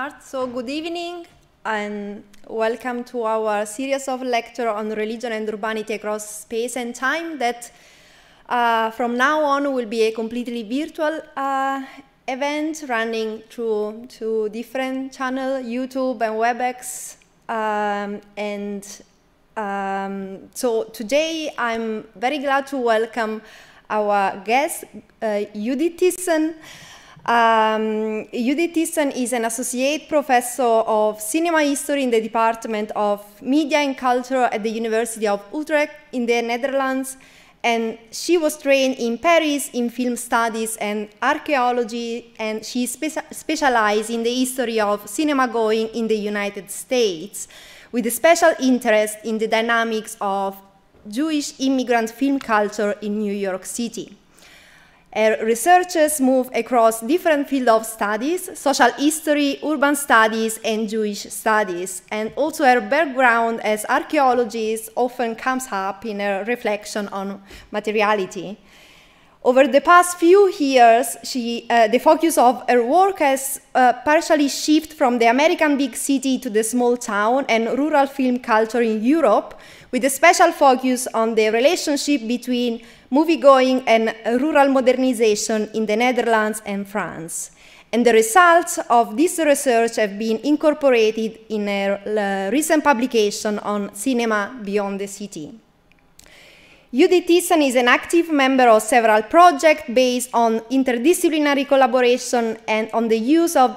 So good evening and welcome to our series of lectures on religion and urbanity across space and time that from now on will be a completely virtual event running through two different channels, YouTube and WebEx. So today I'm very glad to welcome our guest, Judith Thissen. Judith Thissen is an associate professor of cinema history in the Department of Media and Culture at the University of Utrecht in the Netherlands, and she was trained in Paris in film studies and archaeology, and she specialized in the history of cinema going in the United States, with a special interest in the dynamics of Jewish immigrant film culture in New York City. Her researches move across different fields of studies, social history, urban studies, and Jewish studies. And also her background as archaeologist often comes up in her reflection on materiality. Over the past few years, the focus of her work has partially shifted from the American big city to the small town and rural film culture in Europe, with a special focus on the relationship between moviegoing and rural modernization in the Netherlands and France. And the results of this research have been incorporated in her recent publication on cinema beyond the city. Judith Thissen is an active member of several projects based on interdisciplinary collaboration and on the use of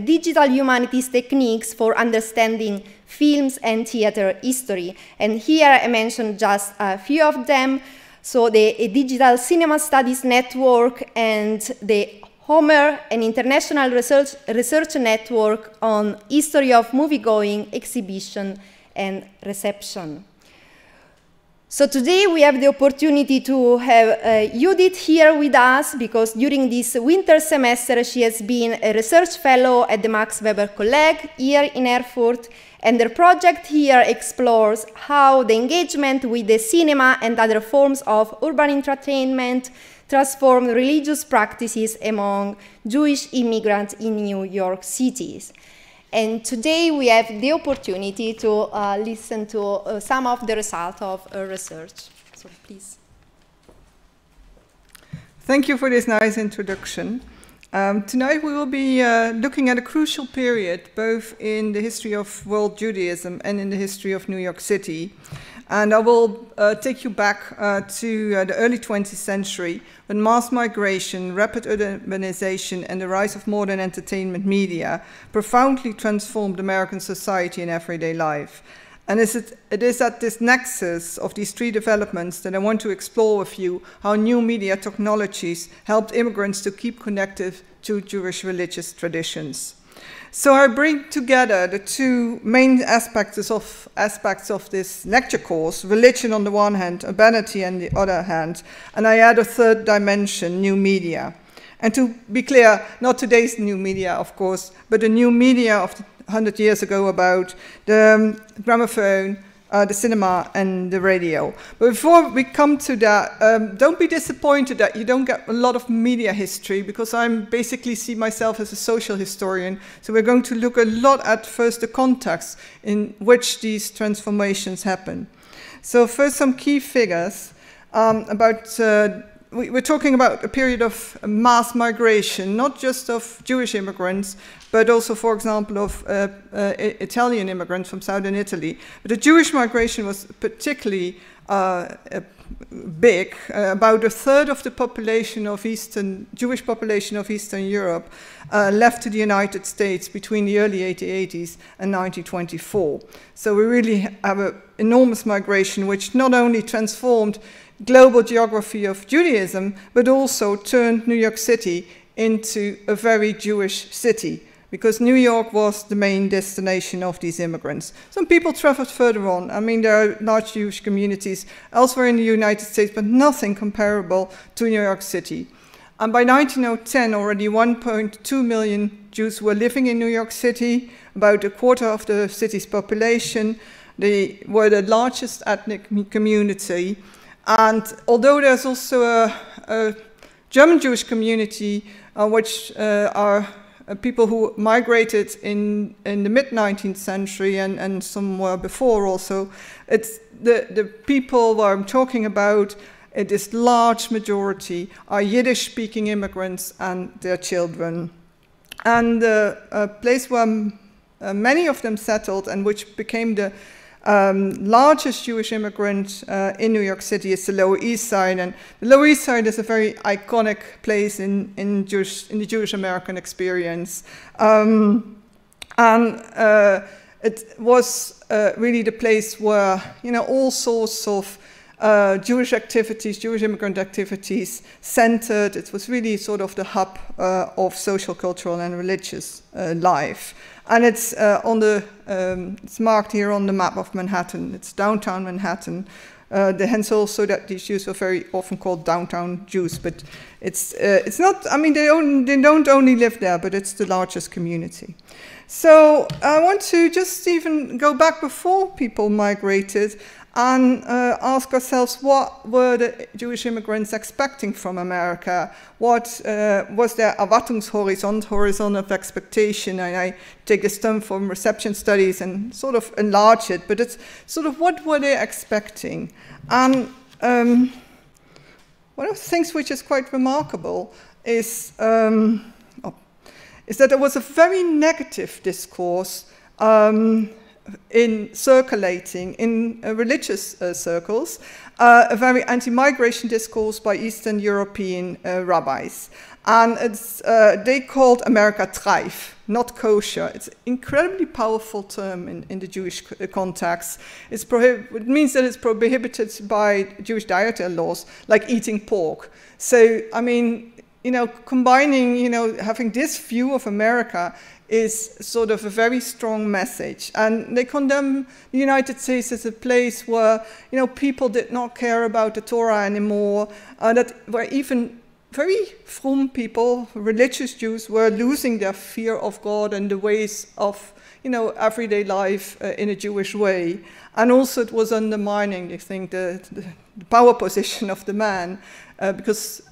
digital humanities techniques for understanding films and theater history. And here I mentioned just a few of them. So the Digital Cinema Studies Network and the Homer, an international research network on history of moviegoing, exhibition, and reception. So today we have the opportunity to have Judith here with us because during this winter semester she has been a research fellow at the Max-Weber-Kolleg here in Erfurt, and their project here explores how the engagement with the cinema and other forms of urban entertainment transform religious practices among Jewish immigrants in New York City. And today we have the opportunity to listen to some of the results of her research. So please. Thank you for this nice introduction. Tonight we will be looking at a crucial period, both in the history of world Judaism and in the history of New York City. And I will take you back to the early 20th century, when mass migration, rapid urbanization, and the rise of modern entertainment media profoundly transformed American society and everyday life. And it is at this nexus of these three developments that I want to explore with you how new media technologies helped immigrants to keep connected to Jewish religious traditions. So I bring together the two main aspects of this lecture course, religion on the one hand, urbanity on the other hand, and I add a third dimension, new media. And to be clear, not today's new media, of course, but the new media of 100 years ago about the gramophone, the cinema, and the radio. But before we come to that, don't be disappointed that you don't get a lot of media history, because I basically see myself as a social historian. So we're going to look a lot at first the context in which these transformations happen. So first, some key figures about we're talking about a period of mass migration, not just of Jewish immigrants, but also, for example, of Italian immigrants from southern Italy. But the Jewish migration was particularly big. About a third of the population of Jewish population of Eastern Europe left to the United States between the early 1880s and 1924. So we really have an enormous migration, which not only transformed global geography of Judaism, but also turned New York City into a very Jewish city, because New York was the main destination of these immigrants. Some people traveled further on. I mean, there are large Jewish communities elsewhere in the United States, but nothing comparable to New York City. And by 1910, already 1.2 million Jews were living in New York City, about a quarter of the city's population. They were the largest ethnic community. And although there's also a German Jewish community which are people who migrated in the mid-19th century and somewhere before also. It's the people who I'm talking about, this large majority are Yiddish-speaking immigrants and their children. And a place where many of them settled and which became the largest Jewish immigrant in New York City is the Lower East Side, and the Lower East Side is a very iconic place in the Jewish American experience, and it was really the place where all sorts of Jewish activities, Jewish immigrant activities centered. It was really sort of the hub of social, cultural, and religious life. And it's it's marked here on the map of Manhattan. It's downtown Manhattan. Hence also that these Jews are very often called downtown Jews, but it's not. I mean, they don't only live there, but it's the largest community. So I want to just even go back before people migrated and ask ourselves, what were the Jewish immigrants expecting from America? What was their Erwartungshorizont, horizon of expectation? And I take this term from reception studies and sort of enlarge it, but it's sort of what were they expecting? And one of the things which is quite remarkable is that there was a very negative discourse in circulating in religious circles, a very anti-migration discourse by Eastern European rabbis. And they called America treif, not kosher. It's an incredibly powerful term in the Jewish context. It means that it's prohibited by Jewish dietary laws, like eating pork. So, I mean, combining, having this view of America is sort of a very strong message. And they condemn the United States as a place where, people did not care about the Torah anymore, that where even very frum people, religious Jews, were losing their fear of God and the ways of, everyday life in a Jewish way. And also it was undermining, I think, the power position of the man, because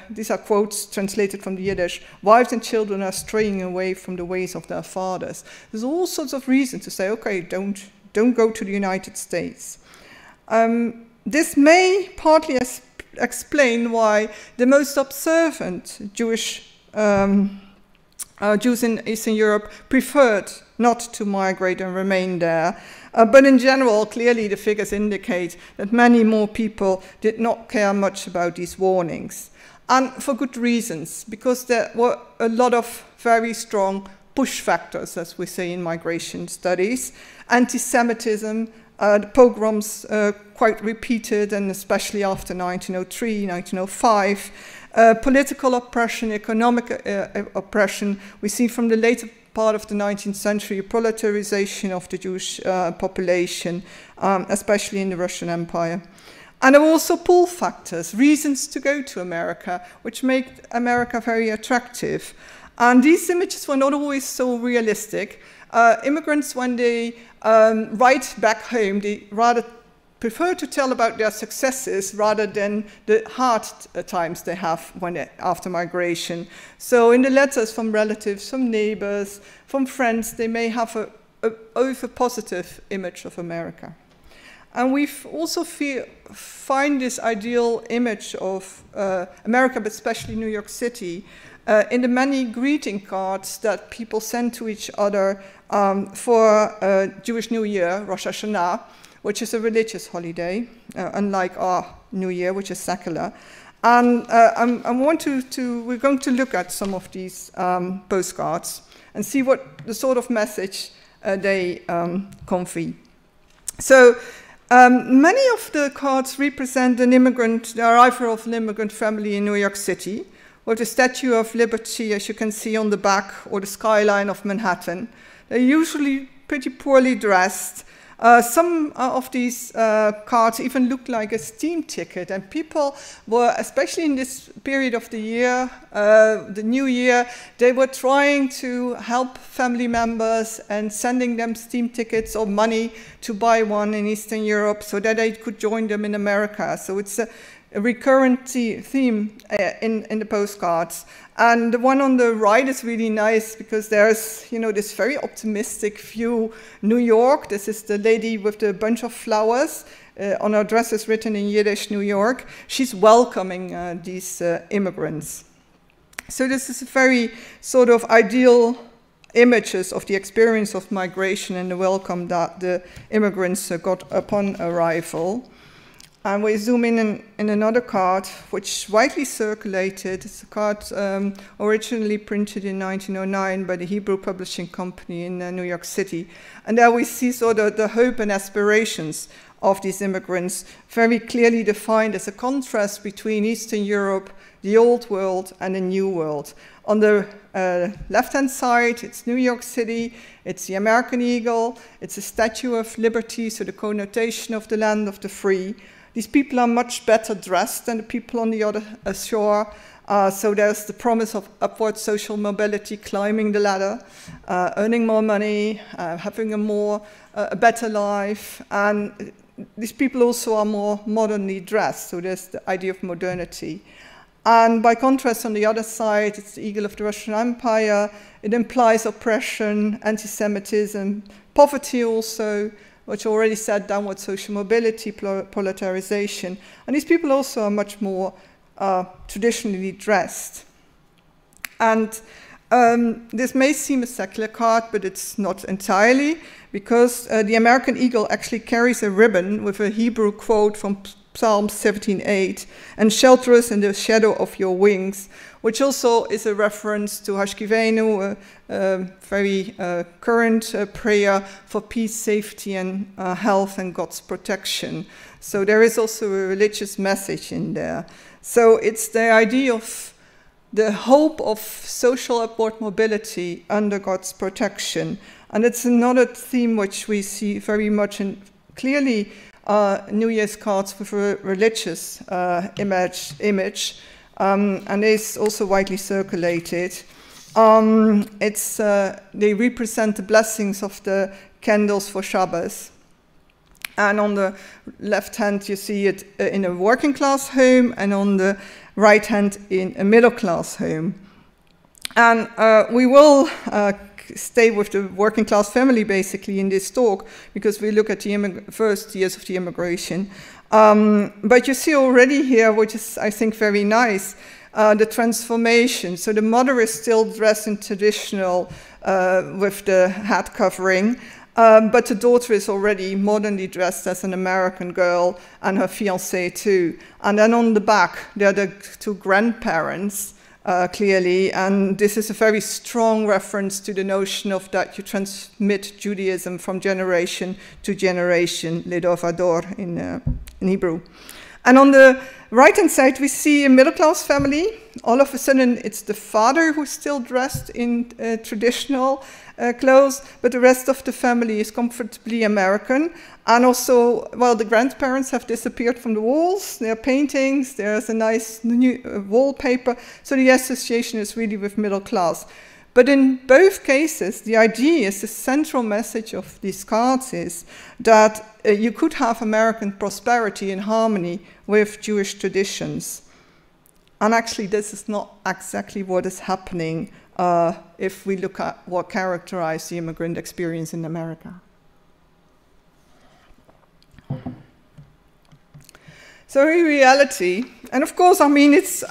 these are quotes translated from the Yiddish. Wives and children are straying away from the ways of their fathers. There's all sorts of reasons to say, okay, don't go to the United States. This may partly explain why the most observant Jews in Eastern Europe preferred not to migrate and remain there. But in general, clearly the figures indicate that many more people did not care much about these warnings. And for good reasons, because there were a lot of very strong push factors, as we say in migration studies. Anti-Semitism, the pogroms quite repeated, and especially after 1903, 1905. Political oppression, economic oppression. We see from the later part of the 19th century, proletarization of the Jewish population, especially in the Russian Empire. And there were also pull factors, reasons to go to America, which make America very attractive. And these images were not always so realistic. Immigrants, when they write back home, they rather prefer to tell about their successes rather than the hard times they have after migration. So in the letters from relatives, from neighbors, from friends, they may have a over-positive image of America. And we also find this ideal image of America, but especially New York City, in the many greeting cards that people send to each other for Jewish New Year, Rosh Hashanah, which is a religious holiday, unlike our New Year, which is secular. And we're going to look at some of these postcards and see what the sort of message they convey. So many of the cards represent the arrival of an immigrant family in New York City, with the Statue of Liberty, as you can see on the back, or the skyline of Manhattan. They're usually pretty poorly dressed. Some of these cards even look like a steam ticket, and people were, especially in this period of the year, the new year, they were trying to help family members and sending them steam tickets or money to buy one in Eastern Europe so that they could join them in America. So it's recurrent theme in the postcards. And the one on the right is really nice because there's, you know, this very optimistic view. New York, this is the lady with the bunch of flowers. On her dress is written in Yiddish, New York. She's welcoming these immigrants. So this is a very sort of ideal images of the experience of migration and the welcome that the immigrants got upon arrival. And we zoom in another card, which widely circulated. It's a card originally printed in 1909 by the Hebrew Publishing Company in New York City. And there we see sort of the hope and aspirations of these immigrants very clearly defined as a contrast between Eastern Europe, the old world, and the new world. On the left-hand side, it's New York City, it's the American eagle, it's a Statue of Liberty, so the connotation of the land of the free. These people are much better dressed than the people on the other shore. So there's the promise of upward social mobility, climbing the ladder, earning more money, having a better life. And these people also are more modernly dressed. So there's the idea of modernity. And by contrast, on the other side, it's the eagle of the Russian Empire. It implies oppression, anti-Semitism, poverty also, which already said downward social mobility, polarization. And these people also are much more traditionally dressed. And this may seem a secular card, but it's not entirely, because the American eagle actually carries a ribbon with a Hebrew quote from Psalm 17:8, and shelter us in the shadow of your wings, which also is a reference to Hashkivenu, a very current prayer for peace, safety, and health and God's protection. So there is also a religious message in there. So it's the idea of the hope of social upward mobility under God's protection. And it's another theme which we see very much and clearly New Year's cards with a religious image, and is also widely circulated. They represent the blessings of the candles for Shabbos. And on the left hand, you see it in a working class home, and on the right hand in a middle class home. And we will stay with the working class family basically in this talk, because we look at the first years of the immigration. But you see already here, which is I think very nice, the transformation. So the mother is still dressed in traditional with the hat covering, but the daughter is already modernly dressed as an American girl, and her fiancé too. And then on the back, there are the two grandparents, clearly, and this is a very strong reference to the notion of that you transmit Judaism from generation to generation, ledor vador in Hebrew. And on the right-hand side, we see a middle-class family. All of a sudden, it's the father who's still dressed in traditional clothes, but the rest of the family is comfortably American. And also, well, the grandparents have disappeared from the walls. There are paintings. There's a nice new wallpaper. So the association is really with middle class. But in both cases, the idea is the central message of these cards is that you could have American prosperity in harmony with Jewish traditions. And actually, this is not exactly what is happening if we look at what characterized the immigrant experience in America. So in reality, and of course, I mean, it's,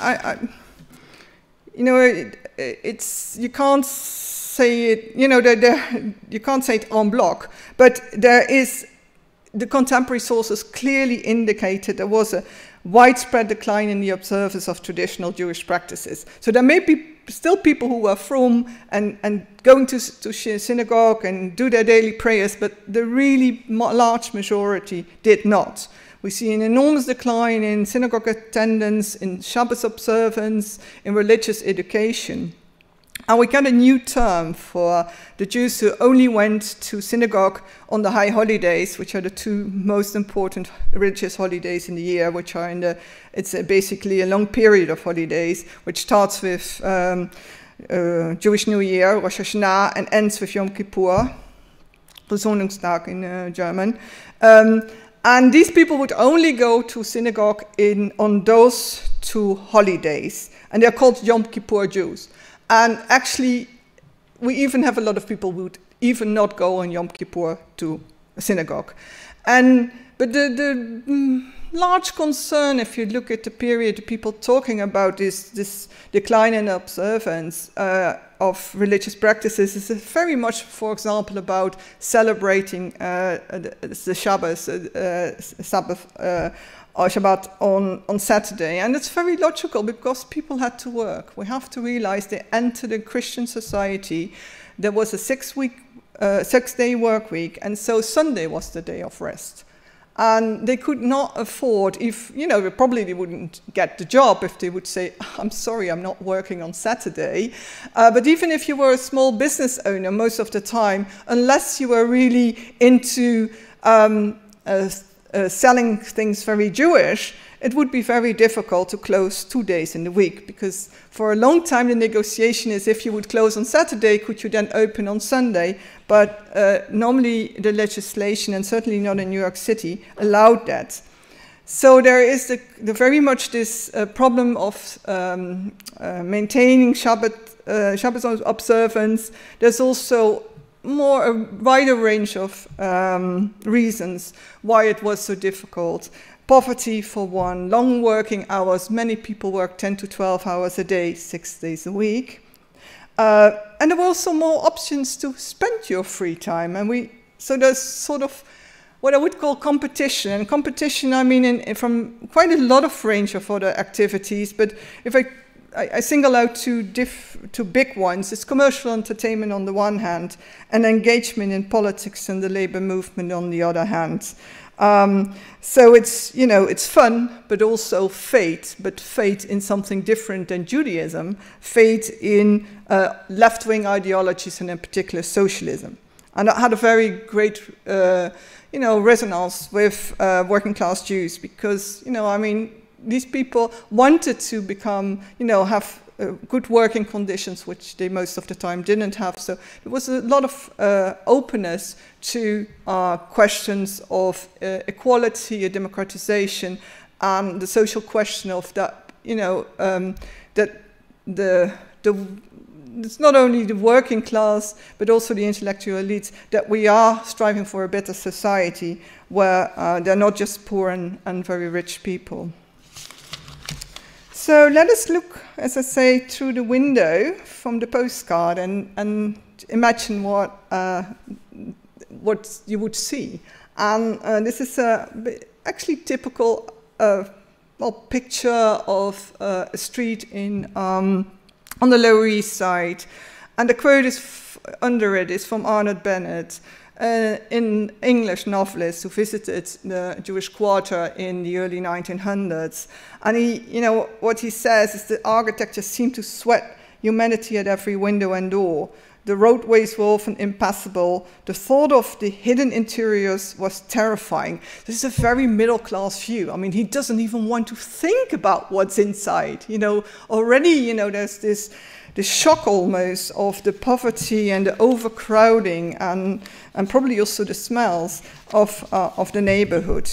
you know, it's, you can't say it, you know, you can't say it en bloc, but there is, the contemporary sources clearly indicated there was a widespread decline in the observance of traditional Jewish practices. So there may be still people who were from and going to synagogue and do their daily prayers, but the really large majority did not. We see an enormous decline in synagogue attendance, in Shabbos observance, in religious education. And we got a new term for the Jews who only went to synagogue on the high holidays, which are the two most important religious holidays in the year, which are in the, it's basically a long period of holidays, which starts with Jewish New Year, Rosh Hashanah, and ends with Yom Kippur, Versöhnungstag in German. And these people would only go to synagogue on those 2 holidays. And they're called Yom Kippur Jews. And actually, we even have a lot of people who would even not go on Yom Kippur to a synagogue. But the large concern, if you look at the period, the people talking about this decline in observance of religious practices is very much, for example, about celebrating the Sabbath or Shabbat on Saturday. And it's very logical because people had to work. We have to realize they entered a Christian society. There was a 6-day work week, and so Sunday was the day of rest. And they could not afford, if, probably they wouldn't get the job if they would say, I'm sorry, I'm not working on Saturday. But even if you were a small business owner, most of the time, unless you were really into selling things very Jewish, it would be very difficult to close 2 days in the week, because for a long time the negotiation is if you would close on Saturday, could you then open on Sunday? But normally the legislation, and certainly not in New York City, allowed that. So there is very much this problem of maintaining Shabbat observance. There's also a wider range of reasons why it was so difficult. Poverty, for one, long working hours. Many people work 10 to 12 hours a day, 6 days a week. And there were also more options to spend your free time. So there's sort of what I would call competition. And competition, I mean, from quite a lot of range of other activities. But if I single out two big ones, it's commercial entertainment on the one hand, and engagement in politics and the labor movement on the other hand. So it's fun, but also fate, but fate in something different than Judaism, fate in left-wing ideologies and in particular socialism. And that had a very great, resonance with working class Jews because, these people wanted to become, have good working conditions, which they most of the time didn't have. So there was a lot of openness to questions of equality, democratization, and the social question of that, that it's not only the working class, but also the intellectual elites, that we are striving for a better society where they're not just poor and very rich people. So let us look, as I say, through the window from the postcard and imagine what you would see. And this is actually typical picture of a street on the Lower East Side. And the quote under it is from Arnold Bennett, an English novelist who visited the Jewish quarter in the early 1900s. And what he says is that architecture seemed to sweat humanity at every window and door. The roadways were often impassable. The thought of the hidden interiors was terrifying. This is a very middle-class view. I mean, he doesn't even want to think about what's inside. Already, there's this shock almost of the poverty and the overcrowding and probably also the smells of the neighborhood.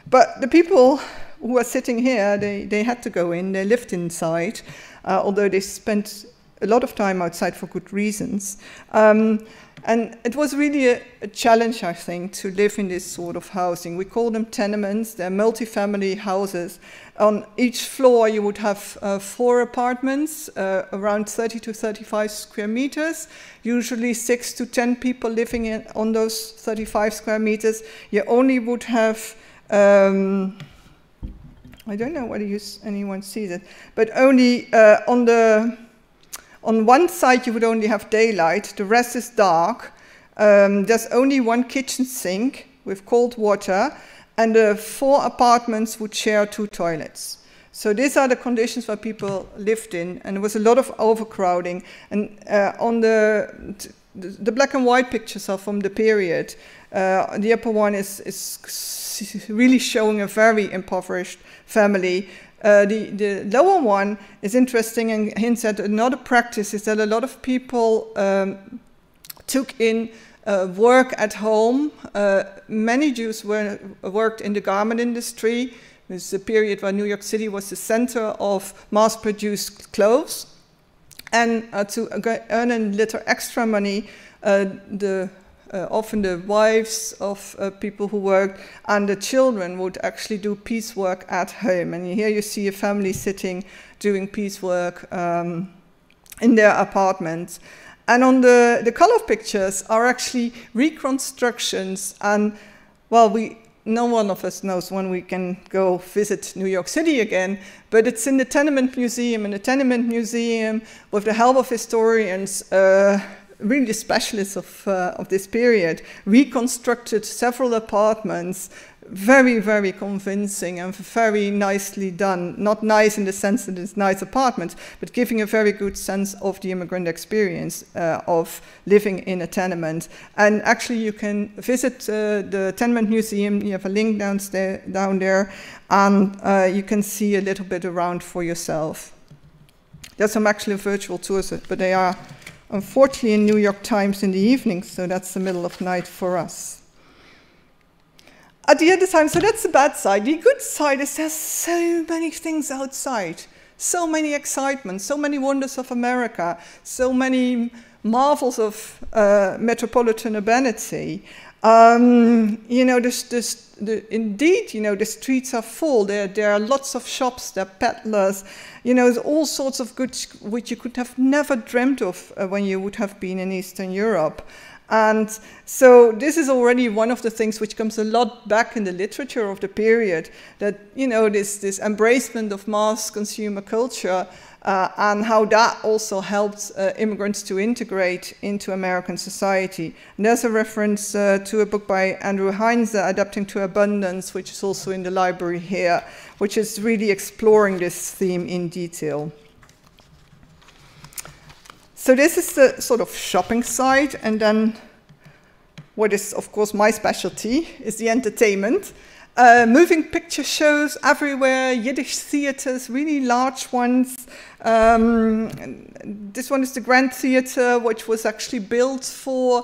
But the people who are sitting here, they had to go in. They lived inside, although they spent a lot of time outside for good reasons. And it was really a challenge, I think, to live in this sort of housing. We call them tenements. They're multi-family houses. On each floor, you would have 4 apartments, around 30 to 35 square meters, usually 6 to 10 people living on those 35 square meters. You only would have, I don't know whether anyone sees it, but only on one side you would only have daylight, the rest is dark. There's only one kitchen sink with cold water, and the 4 apartments would share 2 toilets. So these are the conditions where people lived in, and there was a lot of overcrowding. And on the black and white pictures are from the period. The upper one is really showing a very impoverished family. The lower one is interesting and hints at another practice, is that a lot of people took in work at home. Many Jews worked in the garment industry. It was a period where New York City was the center of mass-produced clothes. And to earn a little extra money, often the wives of people who worked and the children would actually do piecework at home. And here you see a family sitting doing piecework in their apartments. And on the color pictures are actually reconstructions. And well, no one of us knows when we can go visit New York City again, but it's in the Tenement Museum. And the Tenement Museum, with the help of historians, really the specialists of this period, reconstructed several apartments, very, very convincing and very nicely done. Not nice in the sense that it's nice apartments, but giving a very good sense of the immigrant experience of living in a tenement. And actually you can visit the Tenement Museum. You have a link down there, and you can see a little bit around for yourself. There's some actually virtual tours, but they are unfortunately in New York Times in the evening, so that's the middle of night for us. At the other time, so that's the bad side. The good side is there's so many things outside, so many excitements, so many wonders of America, so many marvels of metropolitan urbanity. You know, indeed, you know, the streets are full. There are lots of shops, there are peddlers. You know, there's all sorts of goods which you could have never dreamt of when you would have been in Eastern Europe. And so this is already one of the things which comes a lot back in the literature of the period, that, you know, this embracement of mass consumer culture and how that also helped immigrants to integrate into American society. And there's a reference to a book by Andrew Heinze, Adapting to Abundance, which is also in the library here, which is really exploring this theme in detail. So this is the sort of shopping side, and then what is, of course, my specialty is the entertainment. Moving picture shows everywhere, Yiddish theaters, really large ones. This one is the Grand Theater, which was actually built for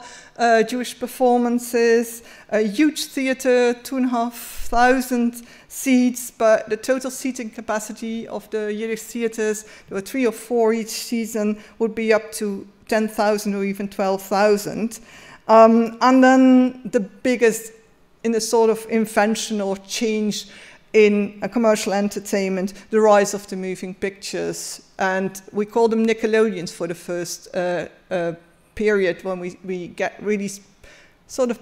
Jewish performances. A huge theater, 2,500 seats, but the total seating capacity of the Yiddish theaters, there were 3 or 4 each season, would be up to 10,000 or even 12,000. And then the biggest in a sort of invention or change in a commercial entertainment, the rise of the moving pictures. And we call them Nickelodeons for the first period, when we get really sort of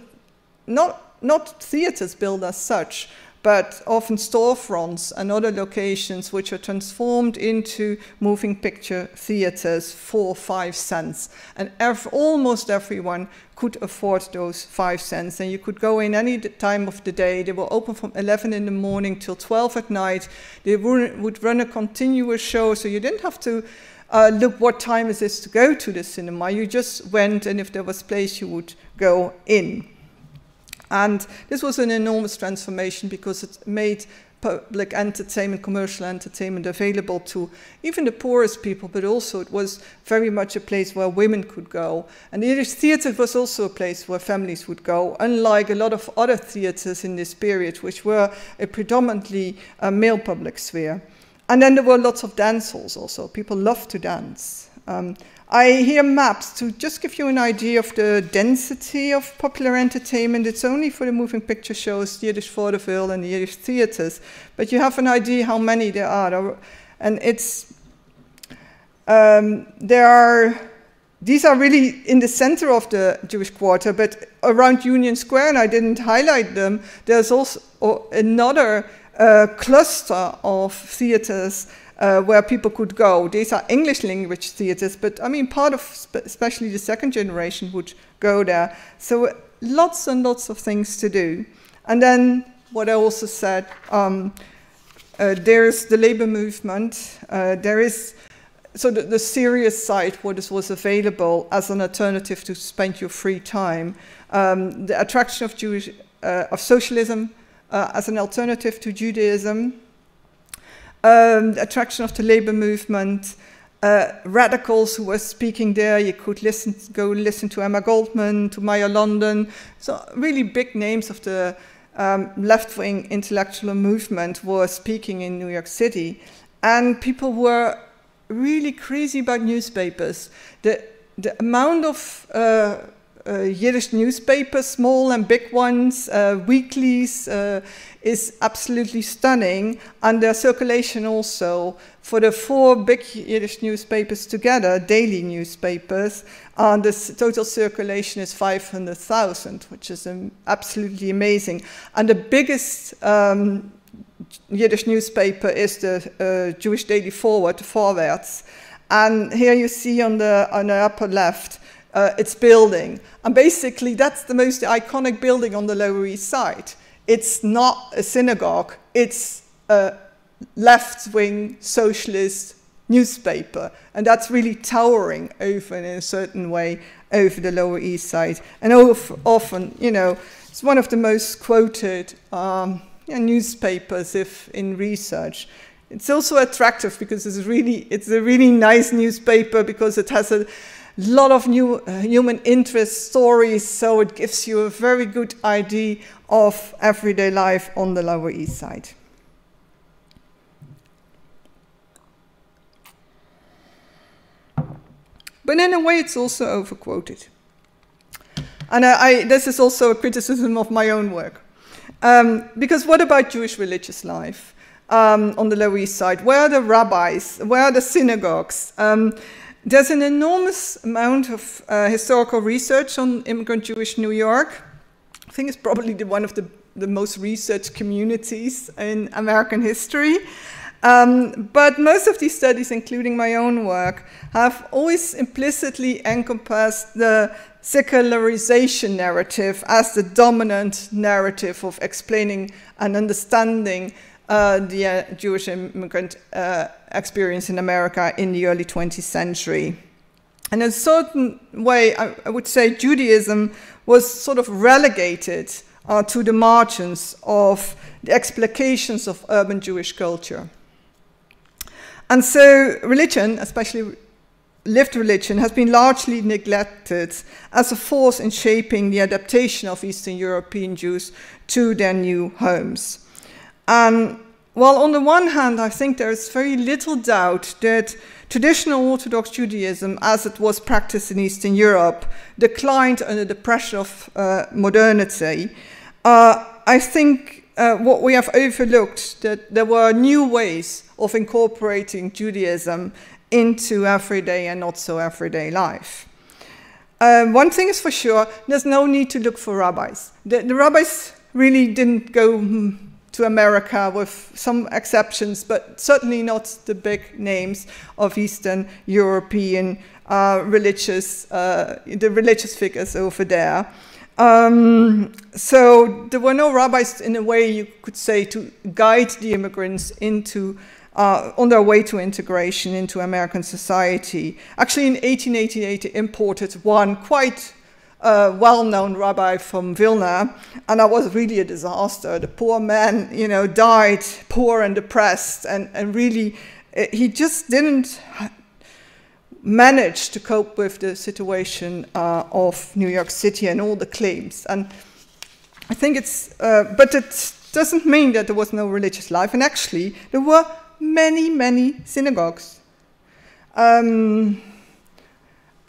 not theaters built as such, but often storefronts and other locations which are transformed into moving picture theaters for 5 cents. And almost everyone could afford those 5 cents. And you could go in any time of the day. They were open from 11 in the morning till 12 at night. They would run a continuous show, so you didn't have to look what time is this to go to the cinema. You just went, and if there was place, you would go in. And this was an enormous transformation because it made public entertainment, commercial entertainment available to even the poorest people, but also it was very much a place where women could go. And the Yiddish theater was also a place where families would go, unlike a lot of other theaters in this period, which were a predominantly male public sphere. And then there were lots of dance halls also. People loved to dance. I hear maps to just give you an idea of the density of popular entertainment. It's only for the moving picture shows, the Yiddish vaudeville and the Yiddish theaters, but you have an idea how many there are. And it's, these are really in the center of the Jewish quarter, but around Union Square, and I didn't highlight them, there's also another cluster of theaters where people could go. These are English language theaters, but I mean, part of especially the second generation would go there. So lots and lots of things to do. And then what I also said, there's the labor movement. There is, so the serious side, what was available as an alternative to spend your free time. The attraction of socialism as an alternative to Judaism. The attraction of the labor movement, radicals who were speaking there. You could go listen to Emma Goldman, to Maya London. So really big names of the left-wing intellectual movement were speaking in New York City. And people were really crazy about newspapers. The amount of Yiddish newspapers, small and big ones, weeklies, is absolutely stunning, and their circulation also. For the 4 big Yiddish newspapers together, daily newspapers, the total circulation is 500,000, which is absolutely amazing. And the biggest Yiddish newspaper is the Jewish Daily Forward, Vorwärts. And here you see on the upper left, its building. And basically, that's the most iconic building on the Lower East Side. It's not a synagogue, it's a left-wing socialist newspaper. And that's really towering over, in a certain way, over the Lower East Side. And often, you know, it's one of the most quoted newspapers in research. It's also attractive because it's a really nice newspaper because it has a lot of new human interest stories, so it gives you a very good idea of everyday life on the Lower East Side. But in a way, it's also overquoted. And this is also a criticism of my own work. Because what about Jewish religious life on the Lower East Side? Where are the rabbis? Where are the synagogues? There's an enormous amount of historical research on immigrant Jewish New York. I think it's probably one of the most researched communities in American history. But most of these studies, including my own work, have always implicitly encompassed the secularization narrative as the dominant narrative of explaining and understanding the Jewish immigrant experience in America in the early 20th century. And in a certain way, I would say Judaism was sort of relegated to the margins of the explications of urban Jewish culture. And so religion, especially lived religion, has been largely neglected as a force in shaping the adaptation of Eastern European Jews to their new homes. Well, on the one hand, I think there is very little doubt that traditional Orthodox Judaism, as it was practiced in Eastern Europe, declined under the pressure of modernity. I think what we have overlooked, that there were new ways of incorporating Judaism into everyday and not so everyday life. One thing is for sure, there's no need to look for rabbis. The rabbis really didn't go to America, with some exceptions, but certainly not the big names of Eastern European religious figures over there. So there were no rabbis, in a way you could say, to guide the immigrants into on their way to integration into American society. Actually, in 1888, they imported one quite well-known rabbi from Vilna, and that was really a disaster. The poor man, you know, died poor and depressed, and really, he just didn't manage to cope with the situation of New York City and all the claims. And I think but it doesn't mean that there was no religious life. And actually, there were many, many synagogues.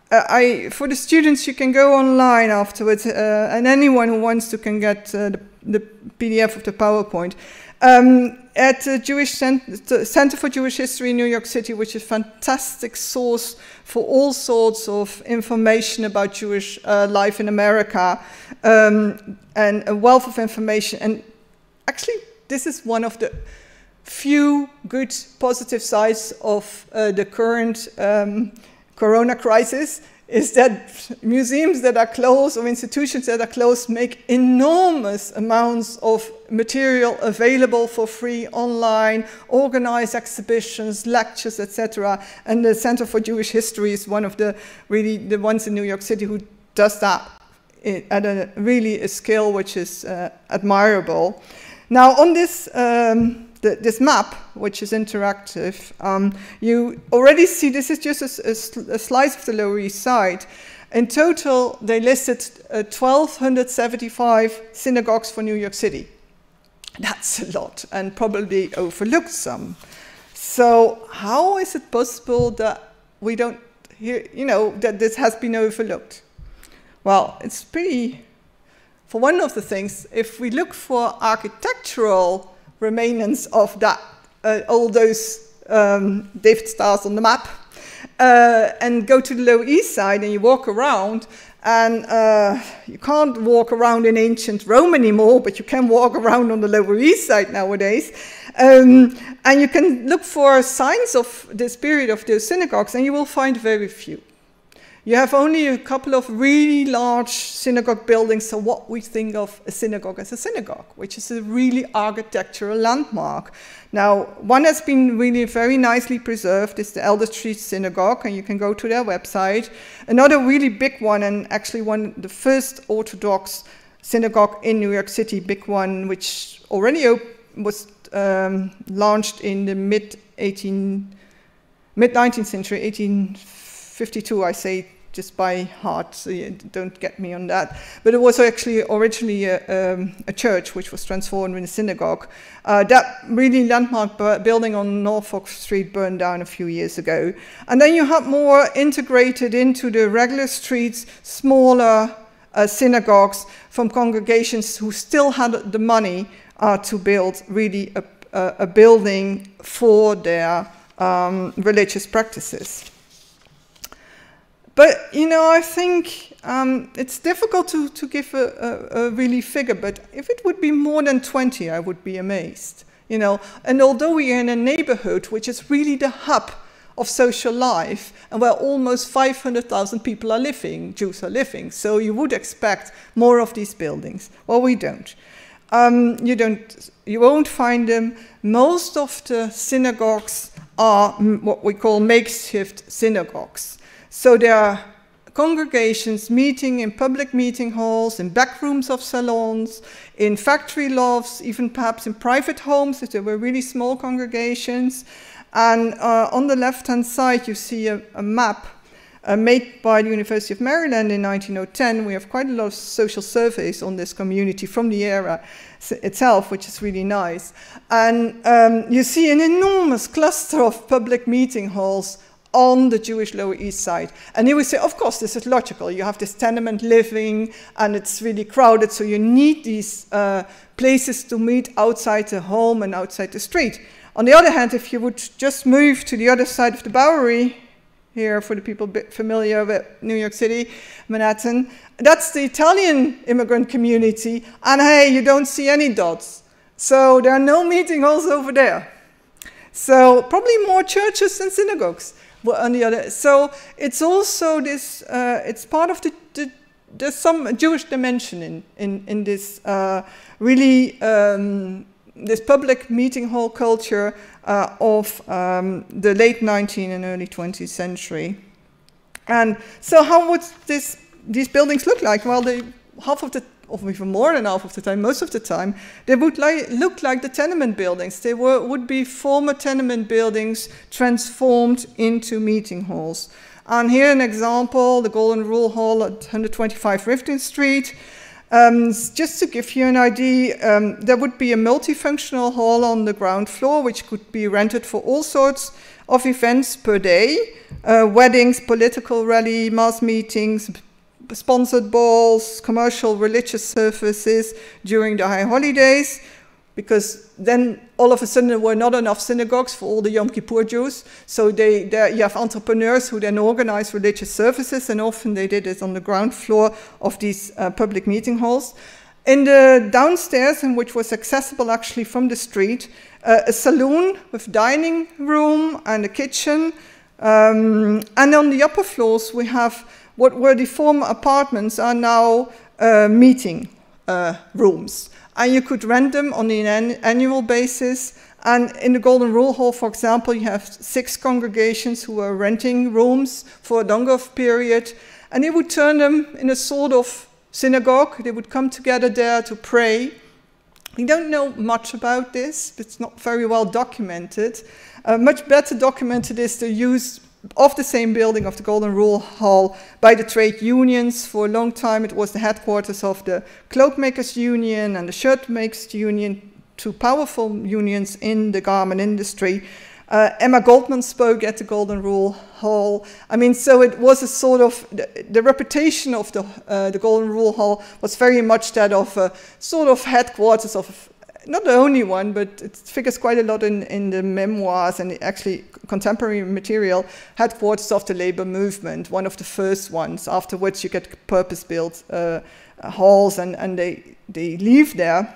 For the students, you can go online afterwards, and anyone who wants to can get the PDF of the PowerPoint. At the Jewish Center for Jewish History in New York City, which is a fantastic source for all sorts of information about Jewish life in America, and a wealth of information. And actually, this is one of the few good positive sides of the current Corona crisis, is that museums that are closed or institutions that are closed make enormous amounts of material available for free online, organize exhibitions, lectures, etc. And the Center for Jewish History is one of the ones in New York City who does that at a scale which is admirable. Now on this this map, which is interactive, you already see this is just a slice of the Lower East Side. In total, they listed 1,275 synagogues for New York City. That's a lot, and probably overlooked some. So how is it possible that we don't hear, that this has been overlooked? Well, it's pretty, for one of the things, if we look for architectural remnants of that, all those David stars on the map, and go to the Lower East Side and you walk around, and you can't walk around in ancient Rome anymore, but you can walk around on the Lower East Side nowadays. And you can look for signs of this period of those synagogues, and you will find very few. You have only a couple of really large synagogue buildings, so what we think of a synagogue as a synagogue, which is a really architectural landmark. Now, one has been really very nicely preserved is the Elder Street Synagogue, and you can go to their website. Another really big one, and actually the first Orthodox synagogue in New York City, big one, which already was launched in the mid-19th century, 1852, I say, just by heart, so you don't get me on that. But it was actually originally a church which was transformed into a synagogue. That really landmark building on Norfolk Street burned down a few years ago. And then you have more integrated into the regular streets, smaller synagogues from congregations who still had the money to build really a building for their religious practices. But, I think it's difficult to give a really figure, but if it would be more than 20, I would be amazed. And although we are in a neighborhood which is really the hub of social life, and where almost 500,000 people are living, Jews are living, so you would expect more of these buildings. Well, we don't. You won't find them. Most of the synagogues are what we call makeshift synagogues. So there are congregations meeting in public meeting halls, in back rooms of salons, in factory lofts, even perhaps in private homes if there were really small congregations. And on the left-hand side, you see a map made by the University of Maryland in 1910. We have quite a lot of social surveys on this community from the era itself, which is really nice. And you see an enormous cluster of public meeting halls on the Jewish Lower East Side. And you would say, of course, this is logical. You have this tenement living, and it's really crowded, so you need these places to meet outside the home and outside the street. On the other hand, if you would just move to the other side of the Bowery, here for the people familiar with New York City, Manhattan, that's the Italian immigrant community, and hey, you don't see any dots. So there are no meeting halls over there. So probably more churches than synagogues. On the other, so it's also this. It's part of there's some Jewish dimension in this really this public meeting hall culture of the late 19th and early 20th century. And so, how would these buildings look like? Well, half of the, or even more than half of the time, most of the time, they would look like the tenement buildings. They would be former tenement buildings transformed into meeting halls. And here an example, the Golden Rule Hall at 125 Rifton Street. Just to give you an idea, there would be a multifunctional hall on the ground floor, which could be rented for all sorts of events per day, weddings, political rally, mass meetings, sponsored balls, commercial religious services during the high holidays, because then all of a sudden there were not enough synagogues for all the Yom Kippur Jews. So you have entrepreneurs who then organize religious services, and often they did it on the ground floor of these public meeting halls. In the downstairs, and which was accessible actually from the street, a saloon with dining room and a kitchen. And on the upper floors we have what were the former apartments are now meeting rooms. And you could rent them on an annual basis. And in the Golden Rule Hall, for example, you have 6 congregations who are renting rooms for a longer period. And they would turn them in a sort of synagogue. They would come together there to pray, We don't know much about this. It's not very well documented. Much better documented is the use of the same building of the Golden Rule Hall by the trade unions. For a long time it was the headquarters of the Cloak Makers Union and the Shirt Makers Union, two powerful unions in the garment industry. Emma Goldman spoke at the Golden Rule Hall. I mean, so it was a sort of, the reputation of the Golden Rule Hall was very much that of a sort of headquarters of, not the only one, but it figures quite a lot in the memoirs and actually contemporary material, headquarters of the labor movement, one of the first ones, after which you get purpose-built halls and they live there.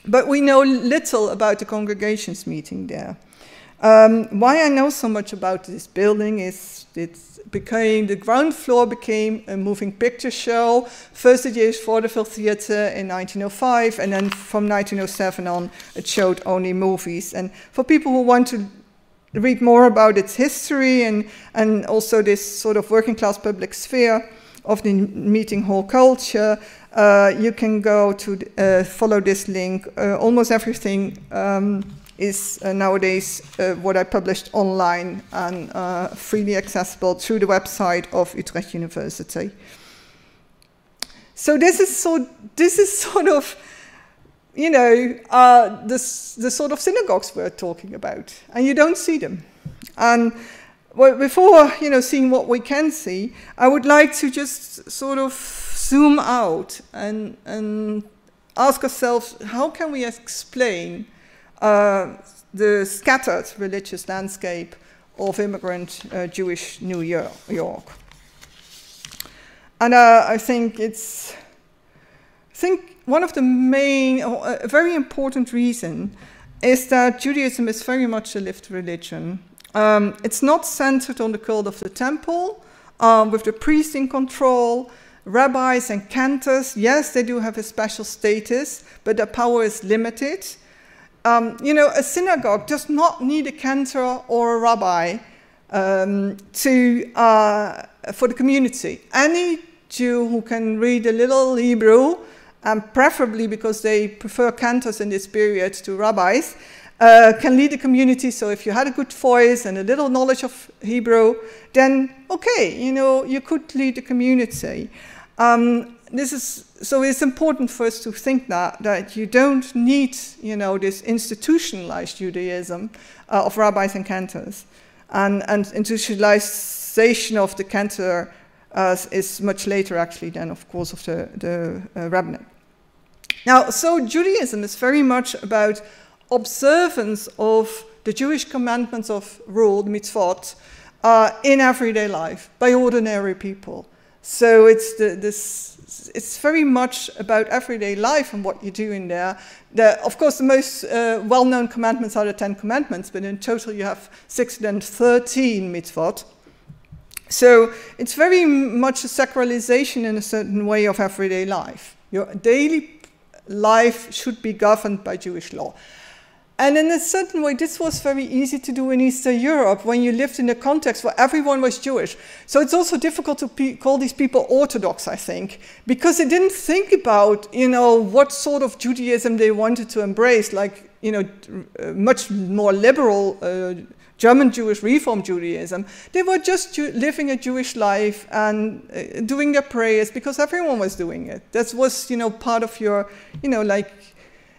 But we know little about the congregations meeting there. Why I know so much about this building is the ground floor became a moving picture show. First it used vaudeville theater in 1905, and then from 1907 on it showed only movies. And for people who want to read more about its history and also this sort of working class public sphere of the meeting hall culture, you can go to follow this link. Almost everything is nowadays what I published online and freely accessible through the website of Utrecht University. So this is sort of, you know, the sort of synagogues we're talking about, and you don't see them. And well, before, you know, seeing what we can see, I would like to just sort of zoom out and ask ourselves, how can we explain the scattered religious landscape of immigrant Jewish New York. And I think one of the main, a very important reason is that Judaism is very much a lived religion. It's not centered on the cult of the temple, with the priest in control, rabbis and cantors. Yes, they do have a special status, but their power is limited. You know, a synagogue does not need a cantor or a rabbi for the community. Any Jew who can read a little Hebrew, and preferably because they prefer cantors in this period to rabbis, can lead the community. So if you had a good voice and a little knowledge of Hebrew, then okay, you know, you could lead the community. So it's important for us to think that you don't need, you know, this institutionalized Judaism of rabbis and cantors. And institutionalization of the cantor is much later, actually, than, of course, of the rabbinate. Now, so Judaism is very much about observance of the Jewish commandments of rule, the mitzvot, in everyday life by ordinary people. So it's very much about everyday life and what you do in there. Of course, the most well-known commandments are the 10 Commandments, but in total you have 613 mitzvot. So it's very much a sacralization in a certain way of everyday life. Your daily life should be governed by Jewish law. And in a certain way, this was very easy to do in Eastern Europe when you lived in a context where everyone was Jewish. So it's also difficult to call these people Orthodox, I think, because they didn't think about, you know, what sort of Judaism they wanted to embrace, like, you know, much more liberal German Jewish Reform Judaism. They were just living a Jewish life and doing their prayers because everyone was doing it. That was, you know, part of your, you know, like,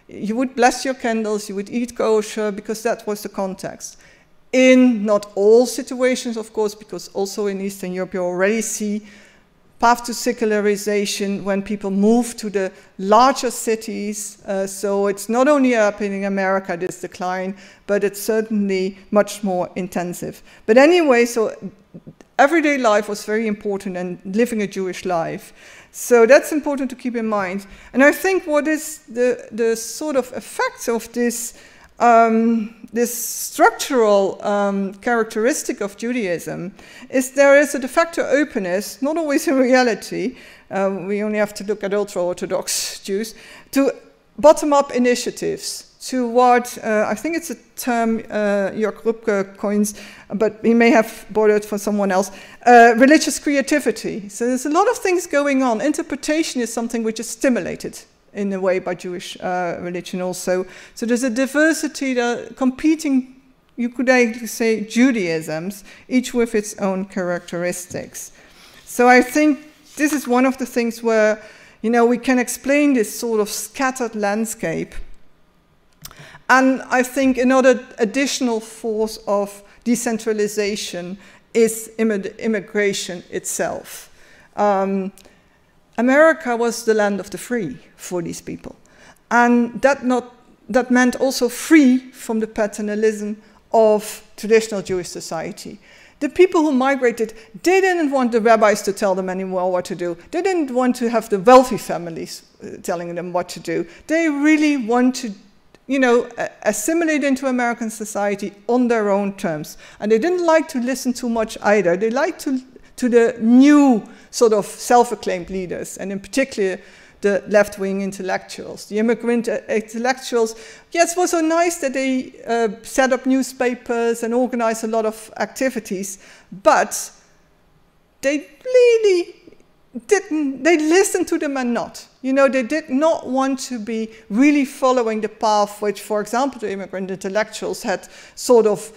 you would bless your candles, you would eat kosher, because that was the context. In not all situations, of course, because also in Eastern Europe you already see path to secularization when people move to the larger cities. So it's not only happening in America, this decline, but it's certainly much more intensive. But anyway, so everyday life was very important and living a Jewish life. So that's important to keep in mind. And I think what is the sort of effects of this, this structural characteristic of Judaism is there is a de facto openness, not always in reality, we only have to look at ultra-Orthodox Jews, to bottom-up initiatives, to what, I think it's a term Jörg Rübke coins, but he may have borrowed from someone else, religious creativity. So there's a lot of things going on. Interpretation is something which is stimulated in a way by Jewish religion also. So there's a diversity, the competing, you could actually say, Judaisms, each with its own characteristics. So I think this is one of the things where, you know, we can explain this sort of scattered landscape. And I think another additional force of decentralization is immigration itself. America was the land of the free for these people. And that meant also free from the paternalism of traditional Jewish society. The people who migrated, they didn't want the rabbis to tell them anymore what to do. They didn't want to have the wealthy families telling them what to do. They really want to, you know, assimilate into American society on their own terms. And they didn't like to listen too much either. They liked to the new sort of self-acclaimed leaders, and in particular, the left-wing intellectuals, the immigrant intellectuals. Yes, it was so nice that they set up newspapers and organized a lot of activities, but they really didn't, they listened to them and not. You know, they did not want to be really following the path which, for example, the immigrant intellectuals had sort of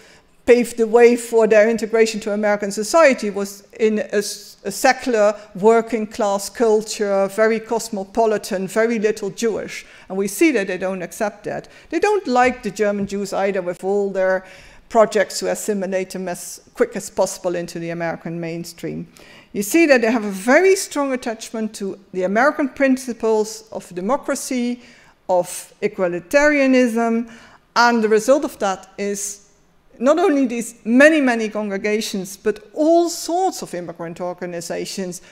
paved the way for their integration to American society, was in a secular working class culture, very cosmopolitan, very little Jewish. And we see that they don't accept that. They don't like the German Jews either, with all their projects to assimilate them as quick as possible into the American mainstream. You see that they have a very strong attachment to the American principles of democracy, of equalitarianism, and the result of that is not only these many, many congregations, but all sorts of immigrant organizations,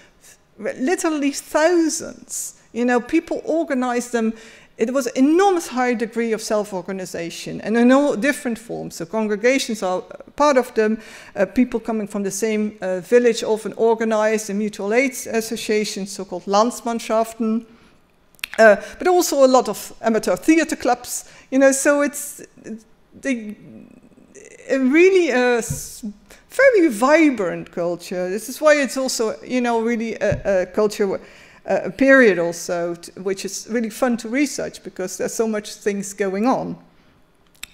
literally thousands. You know, people organized them. It was an enormous high degree of self-organization, and in all different forms. So congregations are part of them. People coming from the same village often organized in mutual aid associations, so-called Landsmannschaften. But also a lot of amateur theater clubs. You know, so it's really a very vibrant culture. This is why it's also, you know, really a culture, a period also, which is really fun to research because there's so much things going on.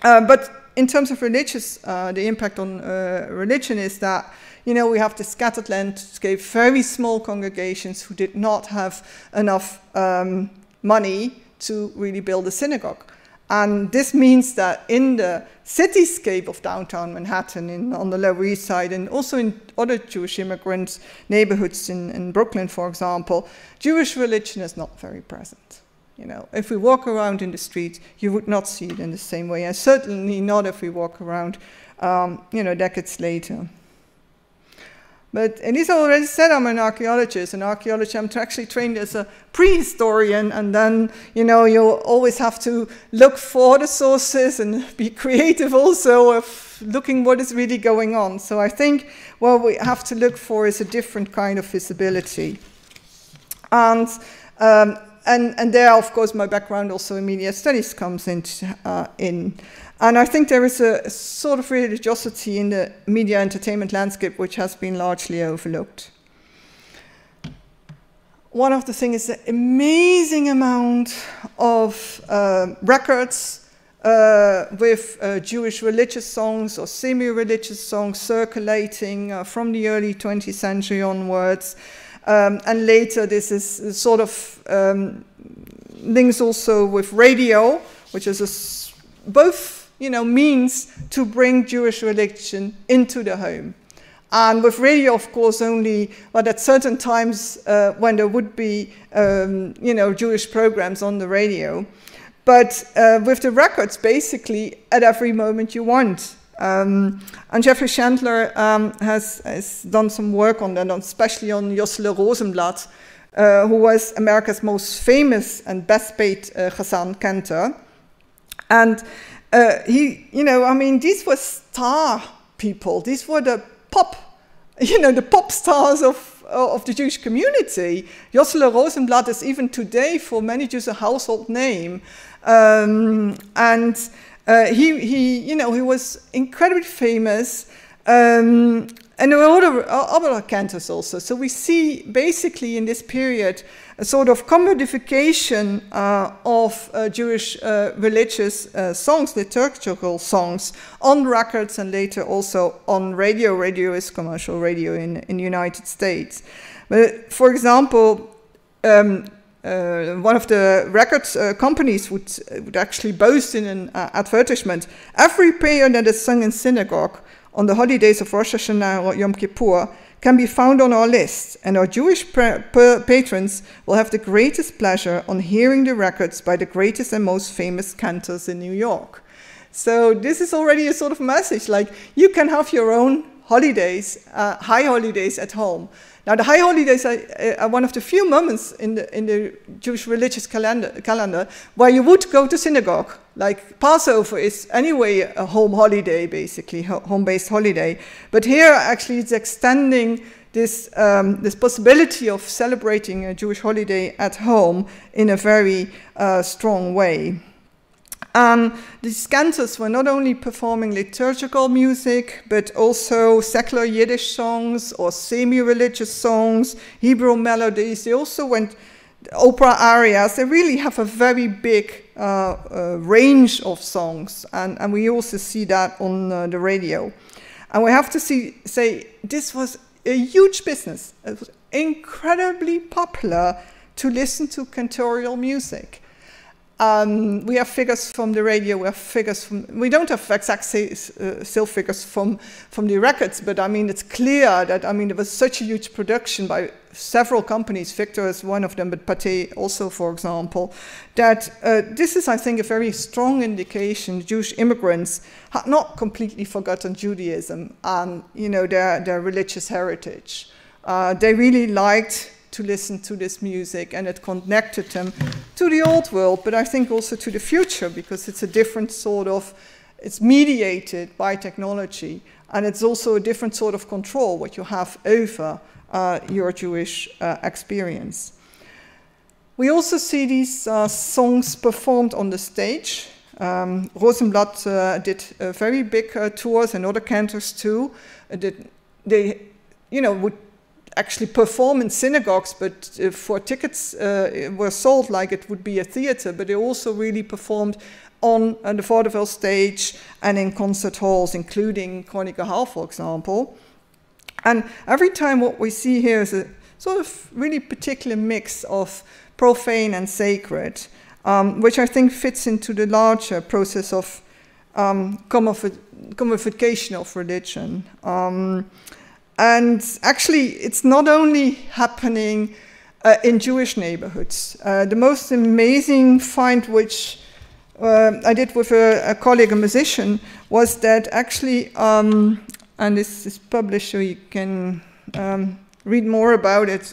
But in terms of religious, the impact on religion is that, you know, we have the scattered landscape, very small congregations who did not have enough money to really build a synagogue. And this means that in the cityscape of downtown Manhattan, on the Lower East Side, and also in other Jewish immigrant neighborhoods in Brooklyn, for example, Jewish religion is not very present. You know, if we walk around in the street, you would not see it in the same way, and certainly not if we walk around, you know, decades later. But Elisa already said I'm an archaeologist. In archaeology, I'm actually trained as a prehistorian, and then, you know, you always have to look for the sources and be creative also of looking what is really going on. So I think what we have to look for is a different kind of visibility. And there, of course, my background also in media studies comes in. And I think there is a sort of religiosity in the media entertainment landscape which has been largely overlooked. One of the things is the amazing amount of records with Jewish religious songs or semi-religious songs circulating from the early 20th century onwards. And later this is sort of links also with radio, which is both, you know, means to bring Jewish religion into the home. And with radio, of course, only, but at certain times when there would be, you know, Jewish programs on the radio. But with the records, basically, at every moment you want. And Jeffrey Chandler has done some work on that, especially on Jossele Rosenblatt, who was America's most famous and best paid Chazan cantor. And he, you know, I mean, these were star people. These were the pop, you know, the pop stars of the Jewish community. Jossele Rosenblatt is even today for many Jews a household name. He, you know, he was incredibly famous. and there are other cantors also. So we see basically in this period a sort of commodification of Jewish religious songs, liturgical songs, on records and later also on radio. Radio is commercial radio in the United States. But for example, one of the records companies would actually boast in an advertisement, every prayer that is sung in synagogue on the holidays of Rosh Hashanah or Yom Kippur can be found on our list, and our Jewish patrons will have the greatest pleasure on hearing the records by the greatest and most famous cantors in New York. So this is already a sort of message, like you can have your own holidays, high holidays at home. Now the high holidays are one of the few moments in the Jewish religious calendar where you would go to synagogue. Like Passover is anyway a home holiday, basically, home-based holiday. But here actually it's extending this, this possibility of celebrating a Jewish holiday at home in a very strong way. These cantors were not only performing liturgical music, but also secular Yiddish songs or semi-religious songs, Hebrew melodies. They also went opera arias. They really have a very big range of songs, and we also see that on the radio. And we have to say this was a huge business. It was incredibly popular to listen to cantorial music. We have figures from the radio, we have figures from, we don't have exact sale figures from the records, but I mean, it's clear that, I mean, there was such a huge production by several companies, Victor is one of them, but Pathé also, for example, that this is, I think, a very strong indication Jewish immigrants had not completely forgotten Judaism and, you know, their religious heritage. They really liked to listen to this music, and it connected them to the old world, but I think also to the future, because it's a different sort of, it's mediated by technology, and it's also a different sort of control what you have over your Jewish experience. We also see these songs performed on the stage. Rosenblatt did very big tours, and other cantors too. They, you know, would actually perform in synagogues, but for tickets were sold like it would be a theater, but they also really performed on the vaudeville stage and in concert halls, including Koninke Hall, for example. And every time what we see here is a sort of really particular mix of profane and sacred, which I think fits into the larger process of commodification of religion. And actually, it's not only happening in Jewish neighborhoods. The most amazing find, which I did with a colleague, a musician, was that actually, and this is published so you can read more about it.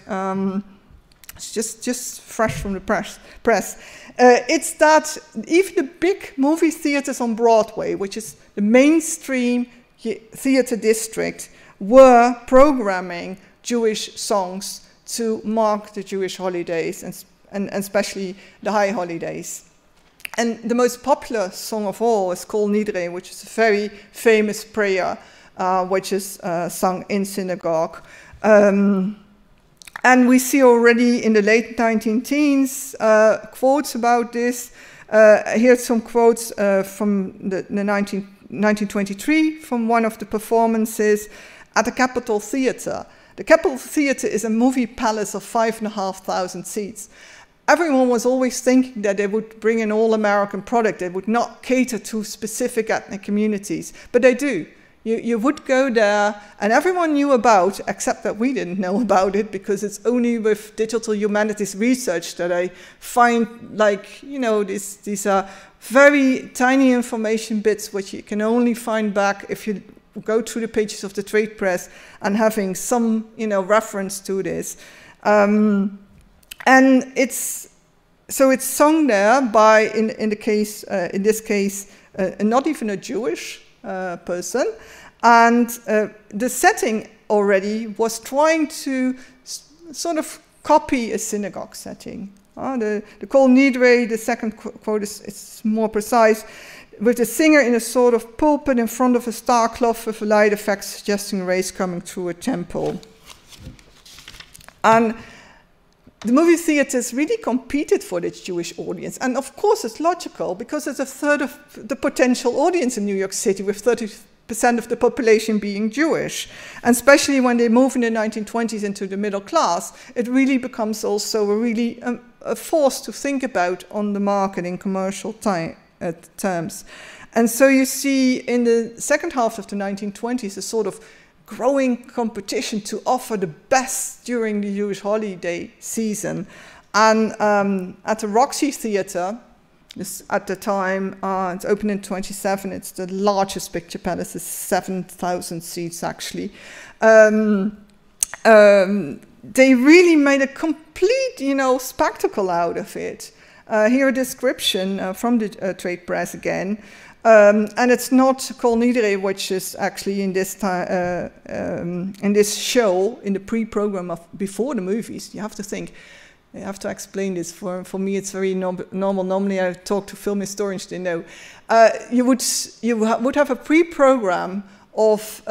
It's just fresh from the press. It's that even the big movie theaters on Broadway, which is the mainstream theater district, were programming Jewish songs to mark the Jewish holidays, and especially the high holidays. And the most popular song of all is Kol Nidre, which is a very famous prayer, which is sung in synagogue. And we see already in the late 19-teens quotes about this. Here's some quotes from the 1923 from one of the performances at the Capitol Theatre. The Capitol Theatre is a movie palace of 5,500 seats. Everyone was always thinking that they would bring an all-American product. They would not cater to specific ethnic communities, but they do. You would go there, and everyone knew about, except that we didn't know about it, because it's only with digital humanities research that I find, like, you know, these are very tiny information bits which you can only find back if you go through the pages of the trade press and having some, you know, reference to this. And it's sung there by, in this case, not even a Jewish person, and the setting already was trying to sort of copy a synagogue setting. The Kol Nidre, the second quote is more precise. with the singer in a sort of pulpit in front of a star cloth with a light effect suggesting rays coming through a temple. And the movie theaters really competed for this Jewish audience. And of course it's logical, because it's a third of the potential audience in New York City, with 30% of the population being Jewish. And especially when they move in the 1920s into the middle class, it really becomes also a force to think about on the market in commercial terms. And so you see in the second half of the 1920s a sort of growing competition to offer the best during the Jewish holiday season. And at the Roxy Theatre, at the time, it's opened in 27, it's the largest picture palace, it's 7,000 seats actually. They really made a complete, spectacle out of it. Here a description from the trade press again. And it's not Kol Nidre, which is actually in this show, in the pre-program of before the movies. You have to think, I have to explain this. For me, it's very normal. Normally, I talk to film historians. They know. You would have a pre-program of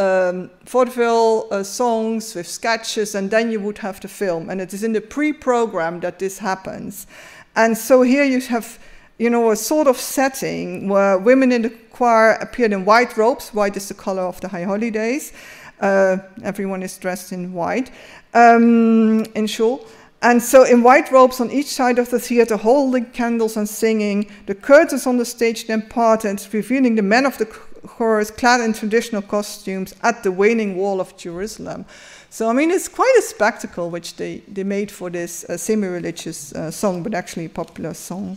vaudeville songs with sketches, and then you would have the film. And it is in the pre-program that this happens. And so here you have, a sort of setting where women in the choir appeared in white robes. White is the color of the high holidays. Everyone is dressed in white, in shul. And so in white robes on each side of the theater, holding candles and singing. The curtains on the stage then parted, revealing the men of the chorus clad in traditional costumes at the Wailing Wall of Jerusalem. So, it's quite a spectacle which they made for this semi-religious song, but actually a popular song.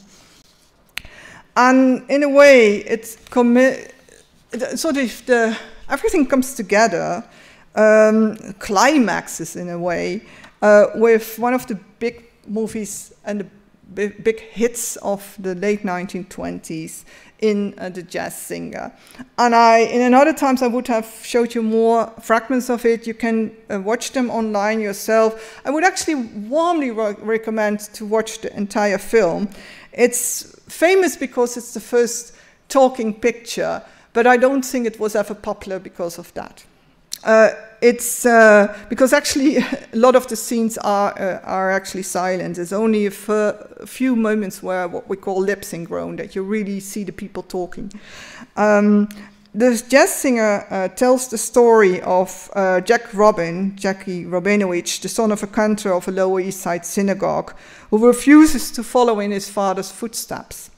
And in a way, it's sort of everything comes together, climaxes in a way, with one of the big movies and the big hits of the late 1920s in The Jazz Singer. And in another times I would have showed you more fragments of it. You can watch them online yourself. I would actually warmly recommend to watch the entire film. It's famous because it's the first talking picture, but I don't think it was ever popular because of that. It's because actually a lot of the scenes are actually silent. There's only a few moments where what we call lip synchron, that you really see the people talking. The jazz singer tells the story of Jackie Rabinowitz, the son of a cantor of a Lower East Side synagogue, who refuses to follow in his father's footsteps.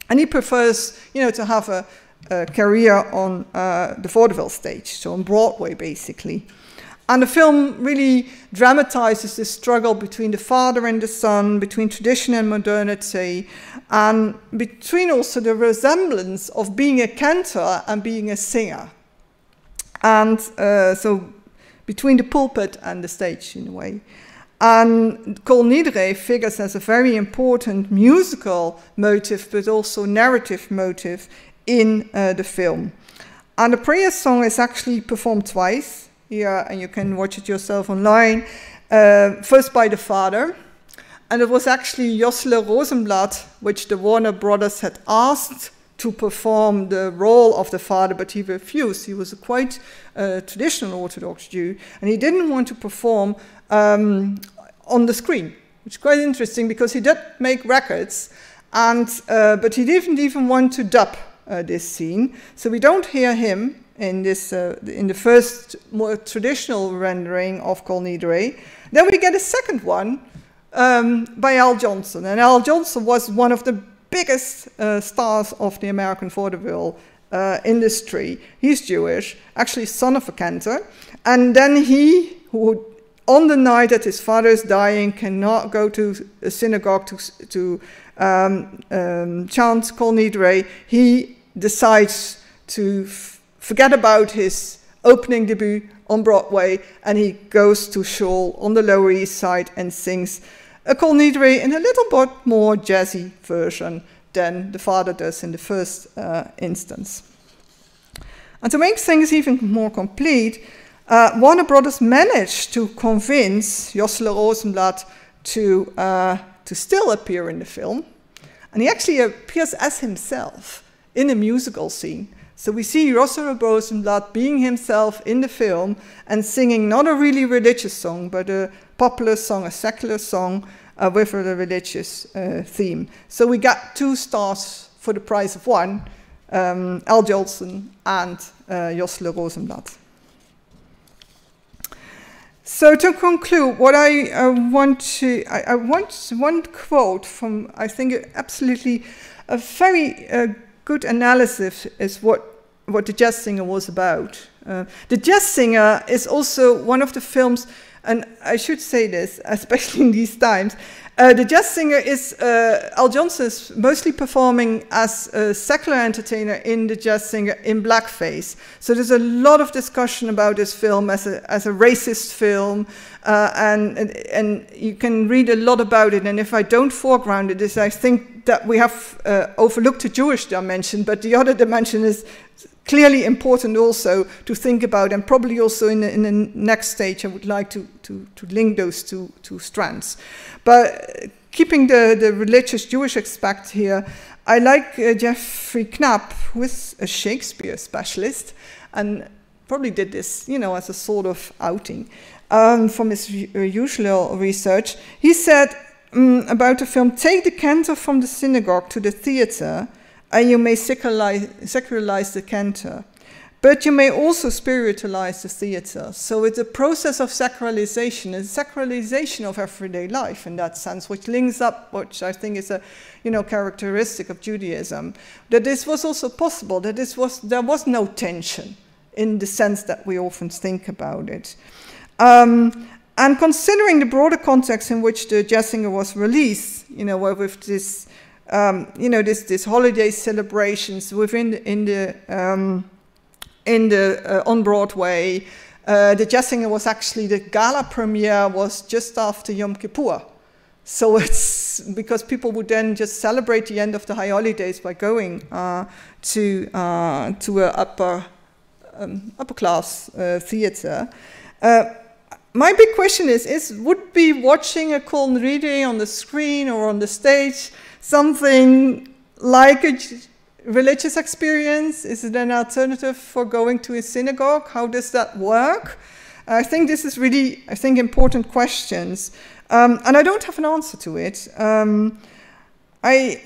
And he prefers, to have a career on the vaudeville stage, so on Broadway, basically. And the film really dramatizes the struggle between the father and the son, between tradition and modernity, and between also the resemblance of being a cantor and being a singer. And so between the pulpit and the stage, in a way. And Kol Nidre figures as a very important musical motive, but also narrative motive in the film. And the prayer song is actually performed twice here, and you can watch it yourself online. First by the father, and it was actually Josle Rosenblatt, which the Warner Brothers had asked to perform the role of the father, but he refused. He was a quite traditional Orthodox Jew, and he didn't want to perform on the screen, which is quite interesting because he did make records, and but he didn't even want to dub this scene, so we don't hear him in this in the first more traditional rendering of Kol Nidre. Then we get a second one by Al Johnson, and Al Johnson was one of the biggest stars of the American vaudeville industry. He's Jewish, actually son of a cantor, and then he, who on the night that his father is dying, cannot go to a synagogue to chant Kol Nidre, he decides to forget about his opening debut on Broadway, and he goes to shul on the Lower East Side and sings a Kol Nidre in a little bit more jazzy version than the father does in the first instance. And to make things even more complete, Warner Brothers managed to convince Josle Rosenblatt to still appear in the film. And he actually appears as himself in a musical scene. So we see Rossero Rosenblatt being himself in the film and singing not a really religious song, but a popular song, a secular song with a religious theme. So we got 2 stars for the price of 1, Al Jolson and Josle Rosenblatt. So to conclude, what I want one quote from, I think, absolutely a very good analysis is what the Jazz Singer was about. The Jazz Singer is also one of the films, and I should say this, especially in these times, the Jazz Singer is, Al Jolson is mostly performing as a secular entertainer in the Jazz Singer in blackface. So there's a lot of discussion about this film as a racist film, and you can read a lot about it. And if I don't foreground it, is I think that we have overlooked the Jewish dimension, but the other dimension is clearly important also to think about, and probably also in the next stage I would like to link those two strands. But keeping the religious Jewish aspect here, I like Jeffrey Knapp, who is a Shakespeare specialist, and probably did this, as a sort of outing from his usual research. He said about the film, take the cantor from the synagogue to the theater, and you may secularize the cantor, but you may also spiritualize the theater. So it's a process of sacralization, a sacralization of everyday life in that sense, which links up, which I think is a characteristic of Judaism, that this was also possible, that there was no tension in the sense that we often think about it. And considering the broader context in which the Jazz Singer was released, where with this this holiday celebrations on Broadway. The Jazz Singer was actually, the gala premiere was just after Yom Kippur. So it's because people would then just celebrate the end of the high holidays by going to a upper class theater. My big question is would be watching a Kol Nidre on the screen or on the stage something like a religious experience? Is it an alternative for going to a synagogue? How does that work? I think this is really, important questions. And I don't have an answer to it. I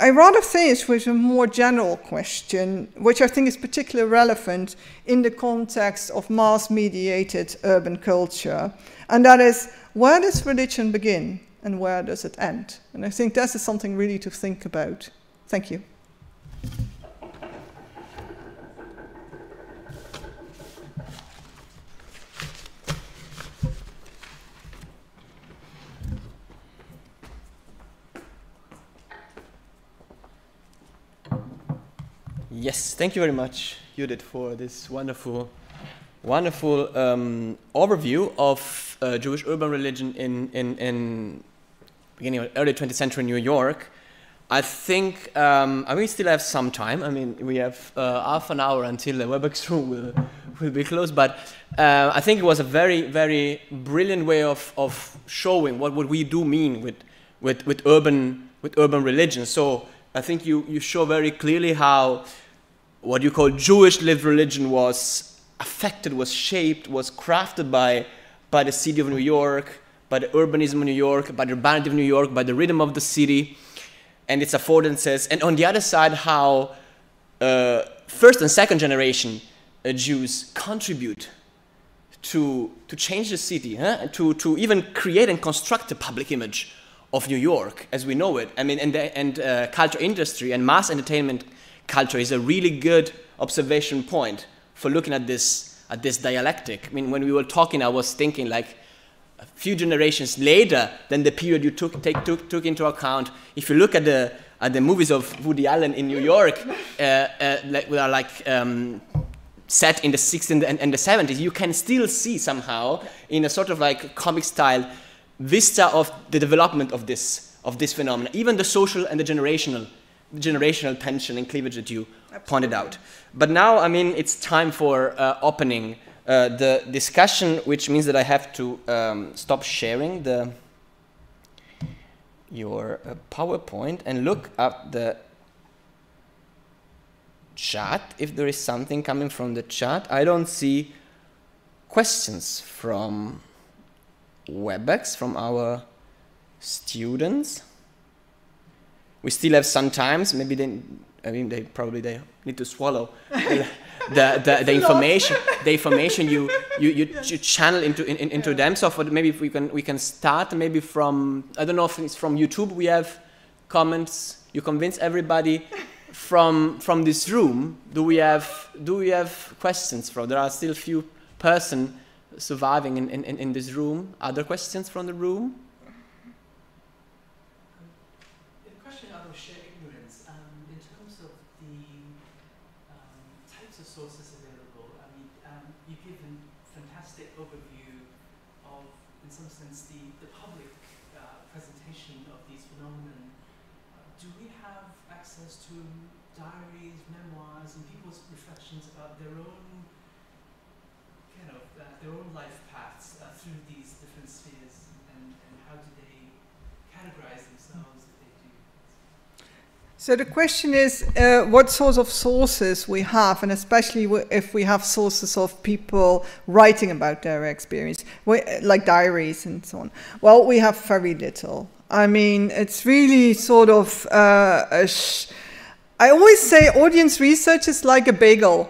rather finish with a more general question, which I think is particularly relevant in the context of mass-mediated urban culture. And that is, where does religion begin and where does it end? And I think this is something really to think about. Thank you. Yes, thank you very much, Judith, for this wonderful overview of Jewish urban religion in beginning of early 20th century New York. I think we still have some time. I mean, we have half an hour until the WebEx room will be closed. But I think it was a very, very brilliant way of showing what we do mean with urban religion. So I think you show very clearly how what you call Jewish lived religion was affected, was shaped, was crafted by the city of New York, by the urbanism of New York, by the urbanity of New York, by the rhythm of the city and its affordances. And on the other side, how first and second generation Jews contribute to change the city, to even create and construct the public image of New York as we know it. I mean, and culture industry and mass entertainment culture is a really good observation point for looking at this dialectic. I mean, when we were talking, I was thinking like a few generations later than the period you took into account. If you look at the movies of Woody Allen in New York, set in the 60s and the 70s, you can still see somehow in a sort of like comic style vista of the development of this phenomenon, even the social and the generational tension and cleavage that you pointed out. But now, I mean, it's time for opening the discussion, which means that I have to stop sharing your PowerPoint and look at chat, if there is something coming from the chat. I don't see questions from WebEx, from our students. We still have some times, maybe they probably need to swallow the information you channel into them. So maybe if we can start maybe from, I don't know if it's from YouTube. We have comments. You convince everybody from this room. Do we have questions from? There are still few person surviving in this room. Other questions from the room? A question out of shared ignorance. In terms of the types of sources available, I mean, you give a fantastic overview of, in some sense, the public presentation of these phenomena. Do we have access to diaries, memoirs, and people's reflections about their own their own life paths through these different spheres, and how do they categorize themselves if they do? So the question is what sorts of sources we have, and especially if we have sources of people writing about their experience, like diaries and so on. Well, we have very little. I mean, it's really sort of, I always say audience research is like a bagel.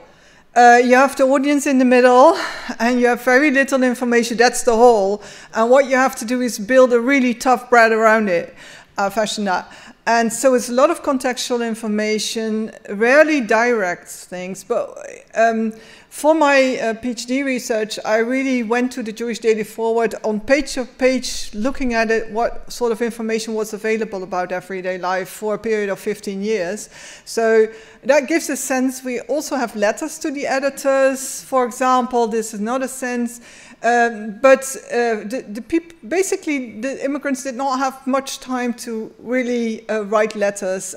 You have the audience in the middle, and you have very little information. That's the whole. And what you have to do is build a really tough bread around it, fashion that. And so it's a lot of contextual information, rarely direct things. But for my PhD research, I really went to the Jewish Daily Forward on page to page, looking at it, what sort of information was available about everyday life for a period of 15 years. So that gives a sense. We also have letters to the editors, for example. This is not a sense. But the people, basically, the immigrants did not have much time to really write letters.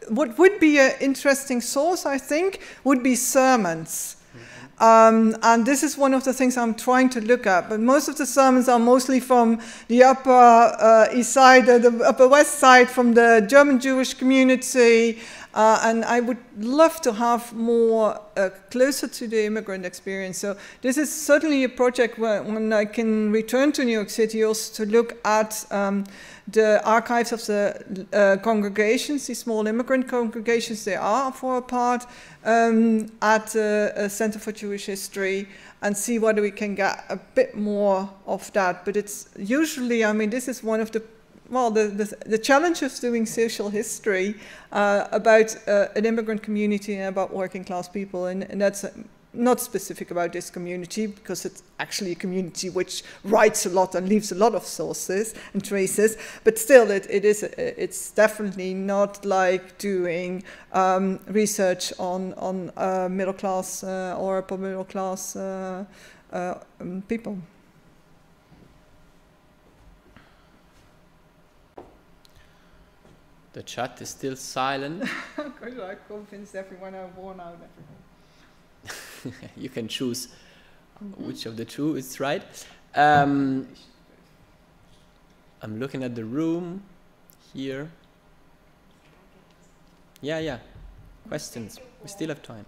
What would be an interesting source, I think, would be sermons. And this is one of the things I'm trying to look at. But most of the sermons are mostly from the Upper East Side, the Upper West Side, from the German Jewish community. And I would love to have more closer to the immigrant experience. So this is certainly a project when I can return to New York City also to look at the archives of the congregations, the small immigrant congregations they are for a part, at the Center for Jewish History, and see whether we can get a bit more of that. But it's usually, I mean, this is one of the challenge of doing social history about an immigrant community and about working class people, and that's not specific about this community, because it's actually a community which writes a lot and leaves a lot of sources and traces, but still it's definitely not like doing research on middle class or upper middle class people. The chat is still silent. I convinced everyone I've worn out everything. You can choose which of the two is right. I'm looking at the room here. Yeah. Questions? We still have time.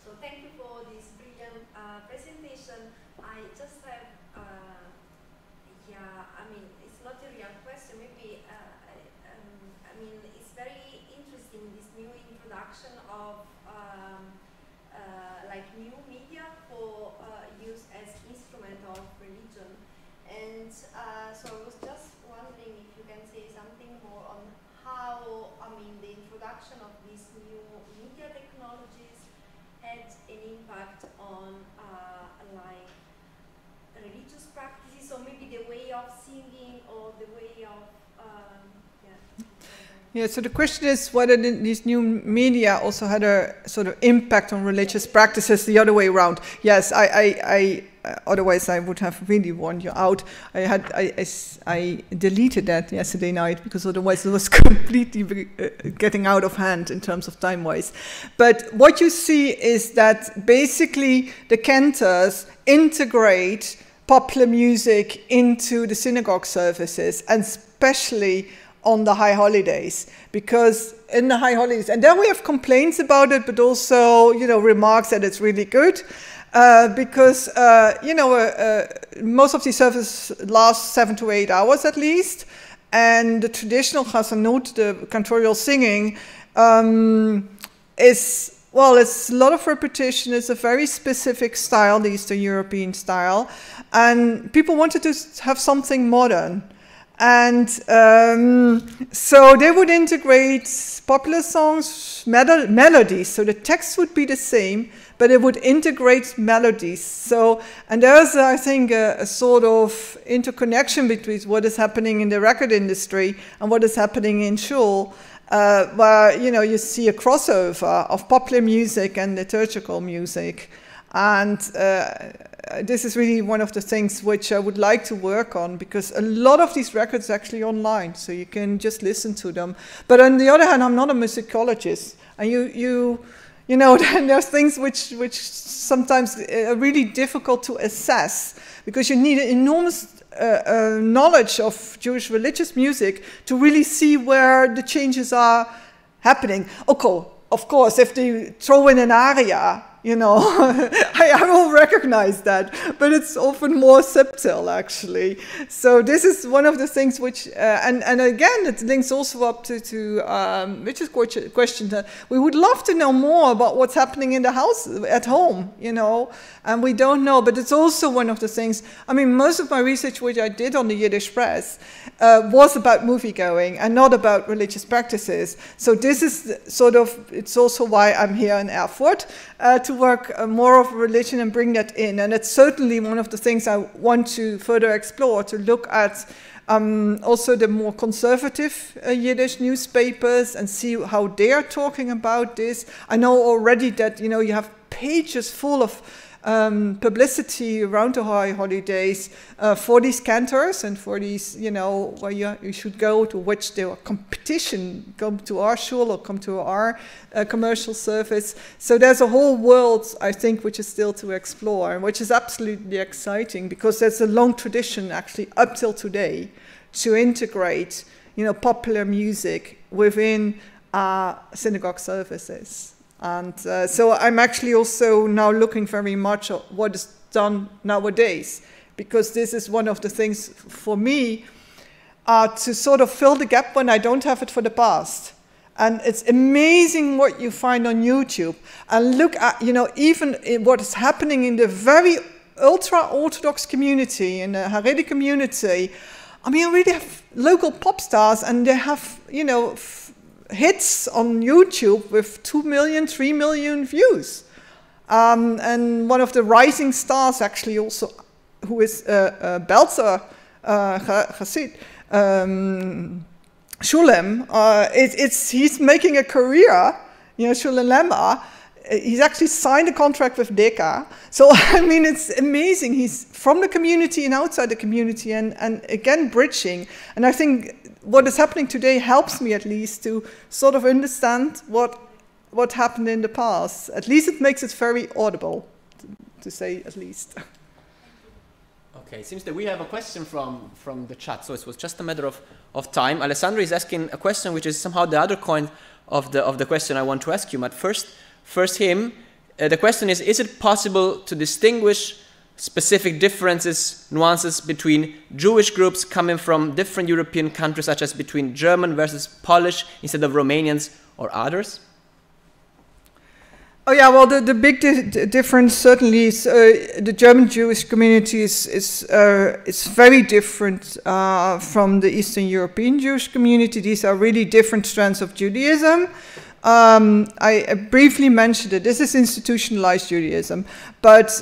So thank you for this brilliant presentation. I just have, I mean, it's not a real question. Maybe, I mean, it's very interesting, this new introduction of like new media for use as instrument of religion. And so I was just wondering if you can say something more on how, I mean, the introduction of these new media technologies had an impact on like religious practices, or maybe the way of singing or the way of Yeah, so the question is whether these new media also had a sort of impact on religious practices the other way around. Yes, I otherwise I would have really warned you out. I deleted that yesterday night, because otherwise it was completely getting out of hand in terms of time-wise. But what you see is that basically the cantors integrate popular music into the synagogue services, and especially on the high holidays, because in the high holidays, and then we have complaints about it, but also, you know, remarks that it's really good, because, you know, most of these services last 7 to 8 hours at least, and the traditional Chazanut, the cantorial singing, is, well, it's a lot of repetition. It's a very specific style, the Eastern European style, and people wanted to have something modern. And so they would integrate popular songs, melodies, so the text would be the same, but it would integrate melodies. So, and there's, I think, a sort of interconnection between what is happening in the record industry and what is happening in shul, where, you know, you see a crossover of popular music and liturgical music. And this is really one of the things which I would like to work on, because a lot of these records are actually online, so you can just listen to them. But on the other hand, I'm not a musicologist, and you know, then there's things which sometimes are really difficult to assess, because you need an enormous knowledge of Jewish religious music to really see where the changes are happening. Okay, of course, if they throw in an aria, you know, I will recognize that, but it's often more subtle, actually. So this is one of the things which, and again, it links also up to Richard's question that we would love to know more about what's happening in the house, at home, you know, and we don't know, but it's also one of the things. I mean, most of my research, which I did on the Yiddish press, was about movie-going and not about religious practices. So this is sort of, it's also why I'm here in Erfurt, to work more of religion and bring that in. And it's certainly one of the things I want to further explore, to look at also the more conservative Yiddish newspapers and see how they are talking about this. I know already that, you know, you have pages full of publicity around the high holidays for these cantors and for these, you know, where you should go to which there are competition, come to our shul or come to our commercial service. So there's a whole world, I think, which is still to explore, and which is absolutely exciting, because there's a long tradition actually up till today to integrate, you know, popular music within synagogue services. And so I'm actually also now looking very much at what is done nowadays, because this is one of the things for me to sort of fill the gap when I don't have it for the past. And it's amazing what you find on YouTube. And look at, you know, even what is happening in the very ultra-Orthodox community, in the Haredi community. I mean, you really have local pop stars, and they have, you know, hits on YouTube with 2 million, 3 million views. And one of the rising stars actually also, who is Belzer Chassid, Shulem, he's making a career, you know, Shulem Lemma. He's actually signed a contract with Decca. So, I mean, it's amazing. He's from the community and outside the community, and again, bridging. And I think what is happening today helps me at least to sort of understand what happened in the past. At least it makes it very audible, to say at least. Okay, it seems that we have a question from the chat, so it was just a matter of time. Alessandro is asking a question which is somehow the other coin of the question I want to ask you. But first him, the question is it possible to distinguish specific differences, nuances between Jewish groups coming from different European countries, such as between German versus Polish instead of Romanians or others? Oh yeah, well, the big difference certainly is the German Jewish community is very different from the Eastern European Jewish community. These are really different strands of Judaism. I briefly mentioned it. This is institutionalized Judaism. But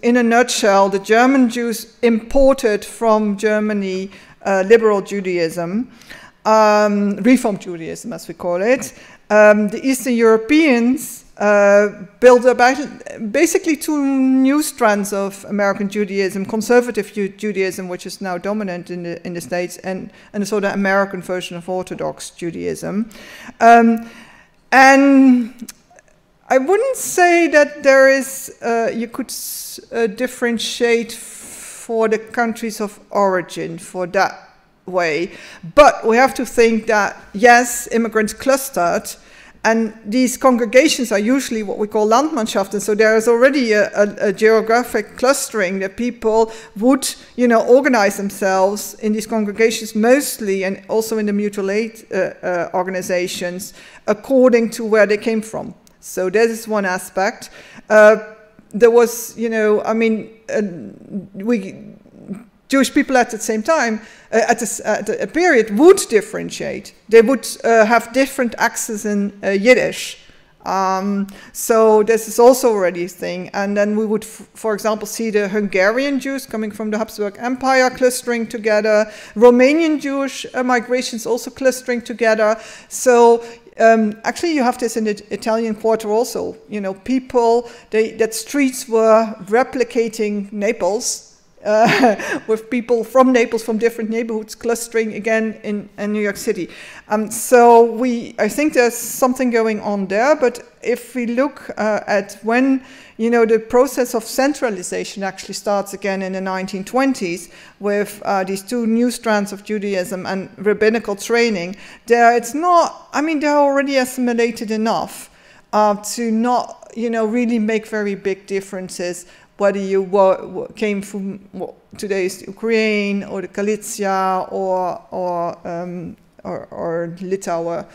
in a nutshell, the German Jews imported from Germany liberal Judaism, Reform Judaism, as we call it. The Eastern Europeans built up basically 2 new strands of American Judaism: conservative Judaism, which is now dominant in the States, and a sort of American version of Orthodox Judaism. And I wouldn't say that there is, you could differentiate for the countries of origin for that way. But we have to think that, yes, immigrants clustered, and these congregations are usually what we call Landmannschaften. So there is already a geographic clustering that people would, organize themselves in these congregations mostly, and also in the mutual aid organizations, according to where they came from. So that is one aspect. There was, Jewish people at the same time, at a period, would differentiate. They would have different accents in Yiddish. So this is also already a thing. And then we would, for example, see the Hungarian Jews coming from the Habsburg Empire clustering together. Romanian Jewish migrations also clustering together. So actually, you have this in the Italian Quarter also. People, that streets were replicating Naples, with people from Naples, from different neighborhoods, clustering again in New York City. So I think there's something going on there. But if we look at when, the process of centralization actually starts again in the 1920s with these two new strands of Judaism and rabbinical training, they're already assimilated enough to not, really make very big differences whether you came from today's Ukraine or the Galicia or Lithuania.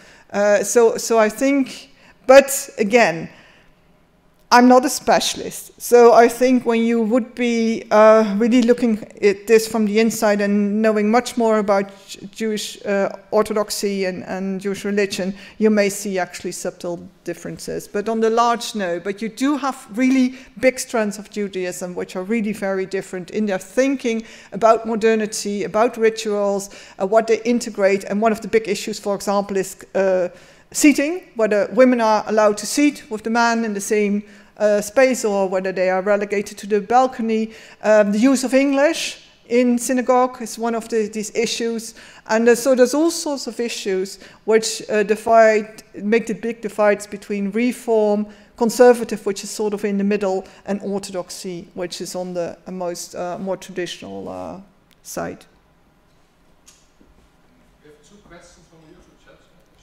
So I think, but again, I'm not a specialist. So I think when you would be really looking at this from the inside and knowing much more about Jewish orthodoxy and Jewish religion, you may see actually subtle differences. But on the large, no. But you do have really big strands of Judaism which are really very different in their thinking about modernity, about rituals, what they integrate. And one of the big issues, for example, is seating, whether women are allowed to seat with the man in the same space or whether they are relegated to the balcony. The use of English in synagogue is one of these issues. And so there's all sorts of issues which make the big divides between reform, conservative, which is sort of in the middle, and orthodoxy, which is on the more traditional side. We have two questions from the YouTube chat.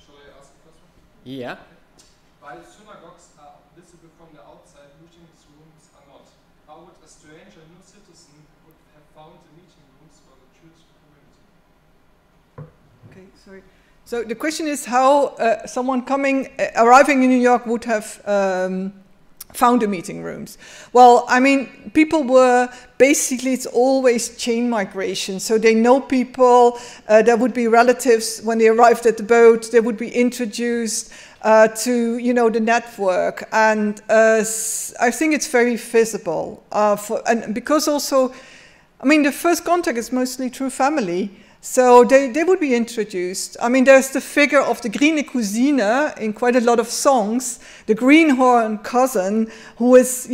Shall I ask the first one? Yeah. While synagogues are visible from the outside, meeting rooms are not. How would a stranger, new citizen, would have found the meeting rooms for the Jewish community? Okay, sorry. So the question is how someone arriving in New York would have found the meeting rooms. Well, people were basically, it's always chain migration. So they know people, there would be relatives when they arrived at the boat, they would be introduced to, the network. And I think it's very visible. And because also, the first contact is mostly through family. So they would be introduced. There's the figure of the grüne Cousine in quite a lot of songs, the greenhorn cousin, who is,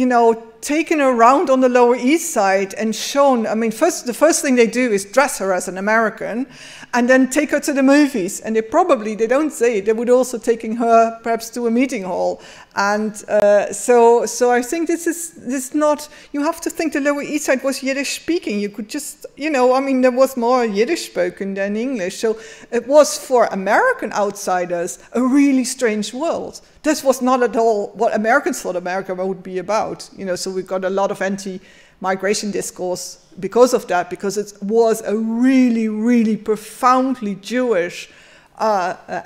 taken around on the Lower East Side and shown. The first thing they do is dress her as an American and then take her to the movies. And they don't say it, they would also taking her perhaps to a meeting hall. And so I think this is not, you have to think the Lower East Side was Yiddish speaking. You could just, there was more Yiddish spoken than English. So it was for American outsiders a really strange world. This was not at all what Americans thought America would be about. So we got a lot of anti-migration discourse because of that, because it was a really, really profoundly Jewish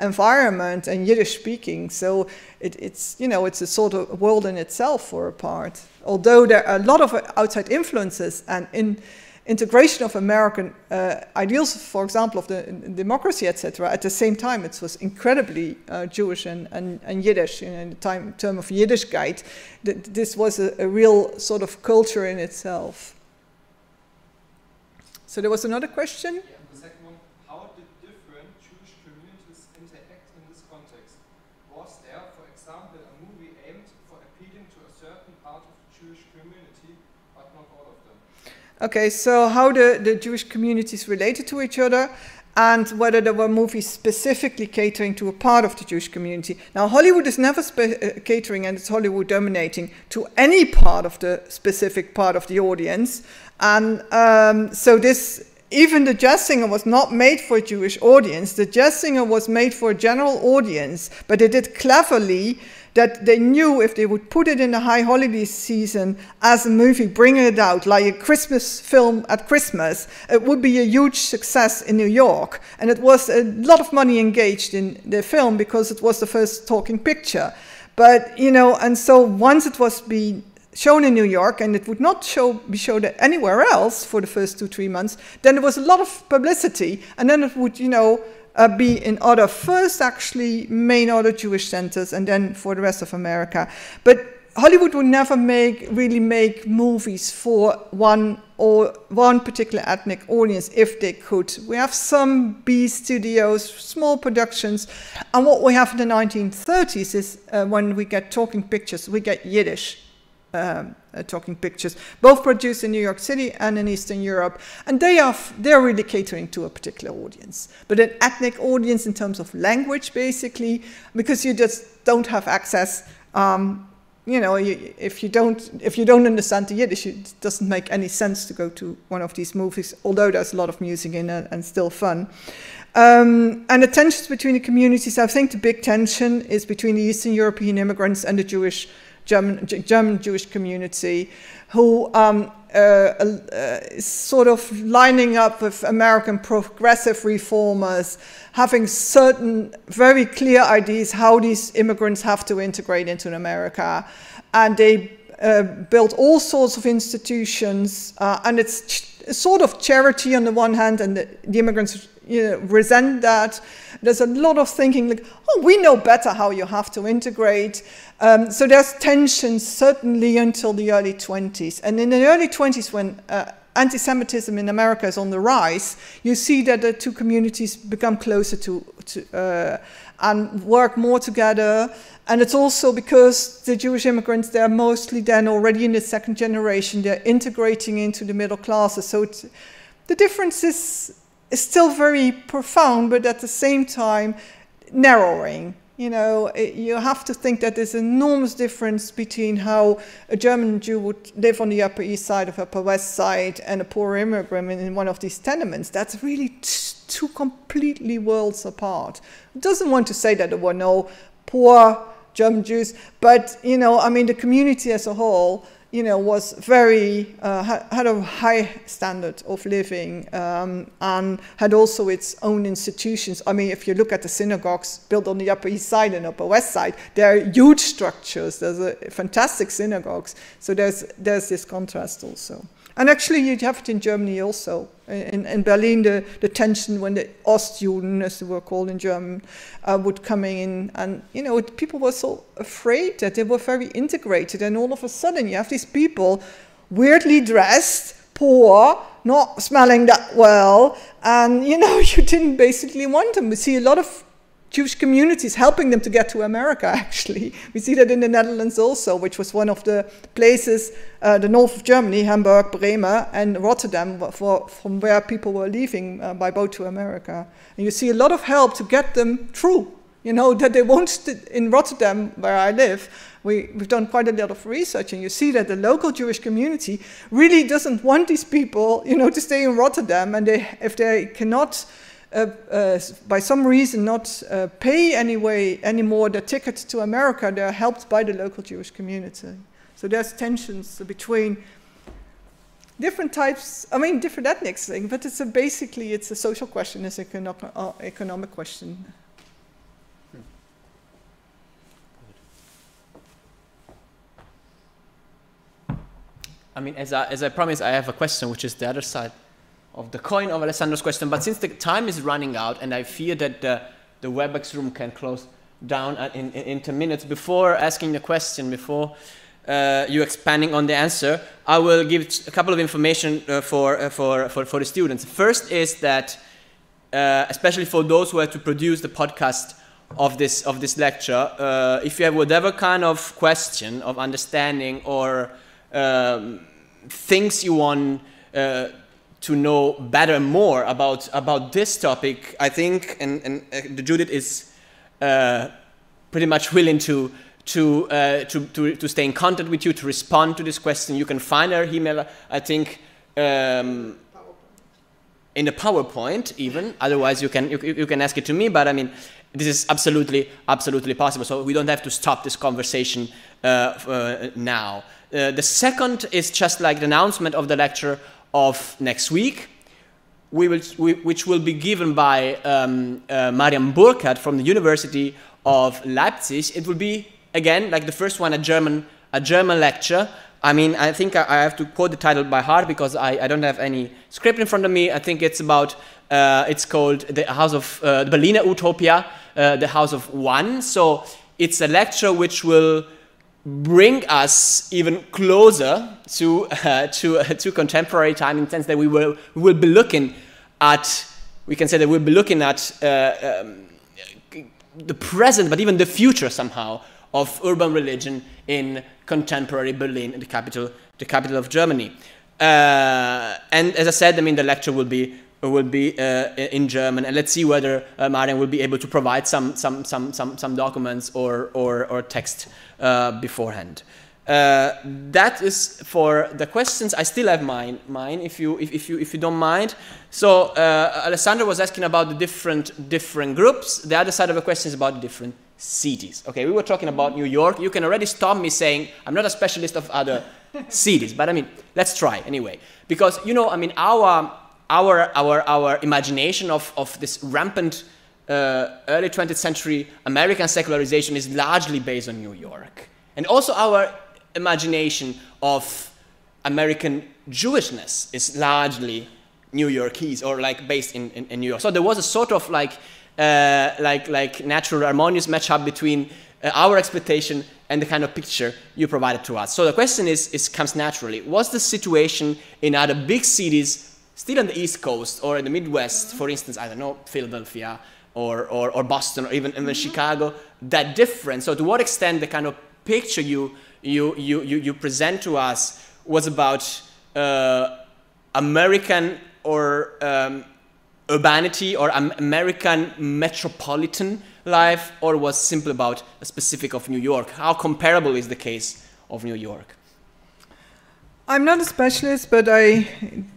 environment and Yiddish speaking. So it's a sort of world in itself for a part. Although there are a lot of outside influences and integration of American ideals, for example, of the democracy, etc. At the same time, it was incredibly Jewish and Yiddish. In the term of Yiddishkeit, this was a real sort of culture in itself. So there was another question? Yeah, the second one, how did different Jewish communities interact in this context? Was there, for example, a movie aimed for appealing to a certain part of the Jewish community, but not all of them? Okay, so how the Jewish communities related to each other, and whether there were movies specifically catering to a part of the Jewish community. Now, Hollywood is never catering, and it's Hollywood dominating, to any part of the specific part of the audience. And so this even the jazz singer was not made for a Jewish audience. The jazz singer was made for a general audience, but they did cleverly that they knew if they would put it in the high holiday season as a movie, bring it out like a Christmas film at Christmas, it would be a huge success in New York. And it was a lot of money engaged in the film because it was the first talking picture. But, you know, and so once it was being shown in New York and it would not be showed anywhere else for the first 2-3 months, then there was a lot of publicity, and then it would, you know, be in other, first actually main other Jewish centers, and then for the rest of America. But Hollywood would never really make movies for one particular ethnic audience if they could. We have some B studios, small productions, and what we have in the 1930s is when we get talking pictures, we get Yiddish talking pictures, both produced in New York City and in Eastern Europe, and they're really catering to a particular audience, but an ethnic audience in terms of language, basically, because you just don't have access. You know, if you don't understand the Yiddish, it doesn't make any sense to go to one of these movies, although there's a lot of music in it and still fun. And the tensions between the communities, I think the big tension is between the Eastern European immigrants and the German Jewish community, who is sort of lining up with American progressive reformers, having certain very clear ideas how these immigrants have to integrate into America. And they built all sorts of institutions, and it's sort of charity on the one hand, and the immigrants, you know, resent that. There's a lot of thinking like, oh, we know better how you have to integrate. So there's tensions certainly until the early 20s. And in the early 20s, when anti-Semitism in America is on the rise, you see that the two communities become closer and work more together. And it's also because the Jewish immigrants, they're mostly then already in the second generation, they're integrating into the middle classes. So the difference is still very profound, but at the same time narrowing. You know, you have to think that there's an enormous difference between how a German Jew would live on the Upper East Side of Upper West Side and a poor immigrant in one of these tenements. That's really two completely worlds apart. It doesn't want to say that there were no poor German Jews, but, you know, I mean, the community as a whole, you know, was very, had a high standard of living, and had also its own institutions. I mean, if you look at the synagogues built on the Upper East Side and Upper West Side, they're huge structures. There's fantastic synagogues. So there's this contrast also. And actually, you have it in Germany also. In Berlin, the tension when the Ostjuden, as they were called in German, would come in, and, you know, people were so afraid that they were very integrated, and all of a sudden you have these people weirdly dressed, poor, not smelling that well, and, you know, you didn't basically want them. We see a lot of Jewish communities helping them to get to America, actually. We see that in the Netherlands also, which was one of the places, the north of Germany, Hamburg, Bremen, and Rotterdam, from where people were leaving by boat to America. And you see a lot of help to get them through, you know, that they won't, in Rotterdam, where I live, we've done quite a lot of research, and you see that the local Jewish community really doesn't want these people, you know, to stay in Rotterdam, and if they cannot by some reason not pay anymore the ticket to America, they're helped by the local Jewish community. So there's tensions between different types, I mean, different ethnic things, but basically it's a social question, it's an economic question. I mean, as I promised, I have a question, which is the other side of the coin of Alessandro's question, but since the time is running out and I fear that the WebEx room can close down in 10 minutes, before asking the question, before you expanding on the answer, I will give a couple of information for the students. First is that, especially for those who have to produce the podcast of this lecture, if you have whatever kind of question of understanding or things you want to know better and more about this topic, I think, and Judith is pretty much willing to stay in contact with you, to respond to this question. You can find her email, I think. in the PowerPoint even. Otherwise, you can ask it to me. But I mean, this is absolutely possible. So we don't have to stop this conversation now. The second is just like the announcement of the lecture of next week, which will be given by Mariam Burkhardt from the University of Leipzig. It will be, again, like the first one, a German lecture. I mean, I think I have to quote the title by heart because I don't have any script in front of me. I think it's about, it's called the House of, the Berliner Utopia, the House of One. So it's a lecture which will bring us even closer to contemporary time, in the sense that we will be looking at, we can say that we'll be looking at the present, but even the future somehow, of urban religion in contemporary Berlin, the capital of Germany. And as I said, I mean, the lecture will be in German, and let's see whether Mariam will be able to provide some documents or text beforehand. That is for the questions. I still have mine if you don't mind. So Alessandro was asking about the different groups. The other side of the question is about the different cities. Okay, we were talking about New York. You can already stop me saying I'm not a specialist of other cities, but I mean, let's try anyway, because you know, I mean, our imagination of this rampant early 20th century American secularization is largely based on New York, and also our imagination of American Jewishness is largely New Yorkese, or like based in New York. So there was a sort of like natural harmonious matchup between our expectation and the kind of picture you provided to us. So the question comes naturally. What's the situation in other big cities still on the East Coast or in the Midwest, for instance, I don't know, Philadelphia or Boston or even Chicago, that different? So to what extent the kind of picture you present to us was about American or urbanity or American metropolitan life, or was simply about a specific of New York? How comparable is the case of New York? I'm not a specialist, but I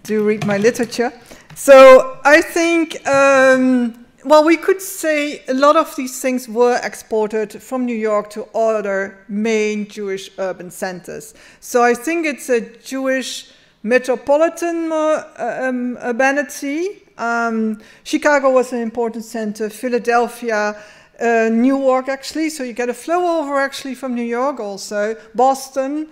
do read my literature. So I think, well, we could say a lot of these things were exported from New York to other main Jewish urban centers. So I think it's a Jewish metropolitan urbanity. Chicago was an important center, Philadelphia, Newark actually, so you get a flow over actually from New York also, Boston,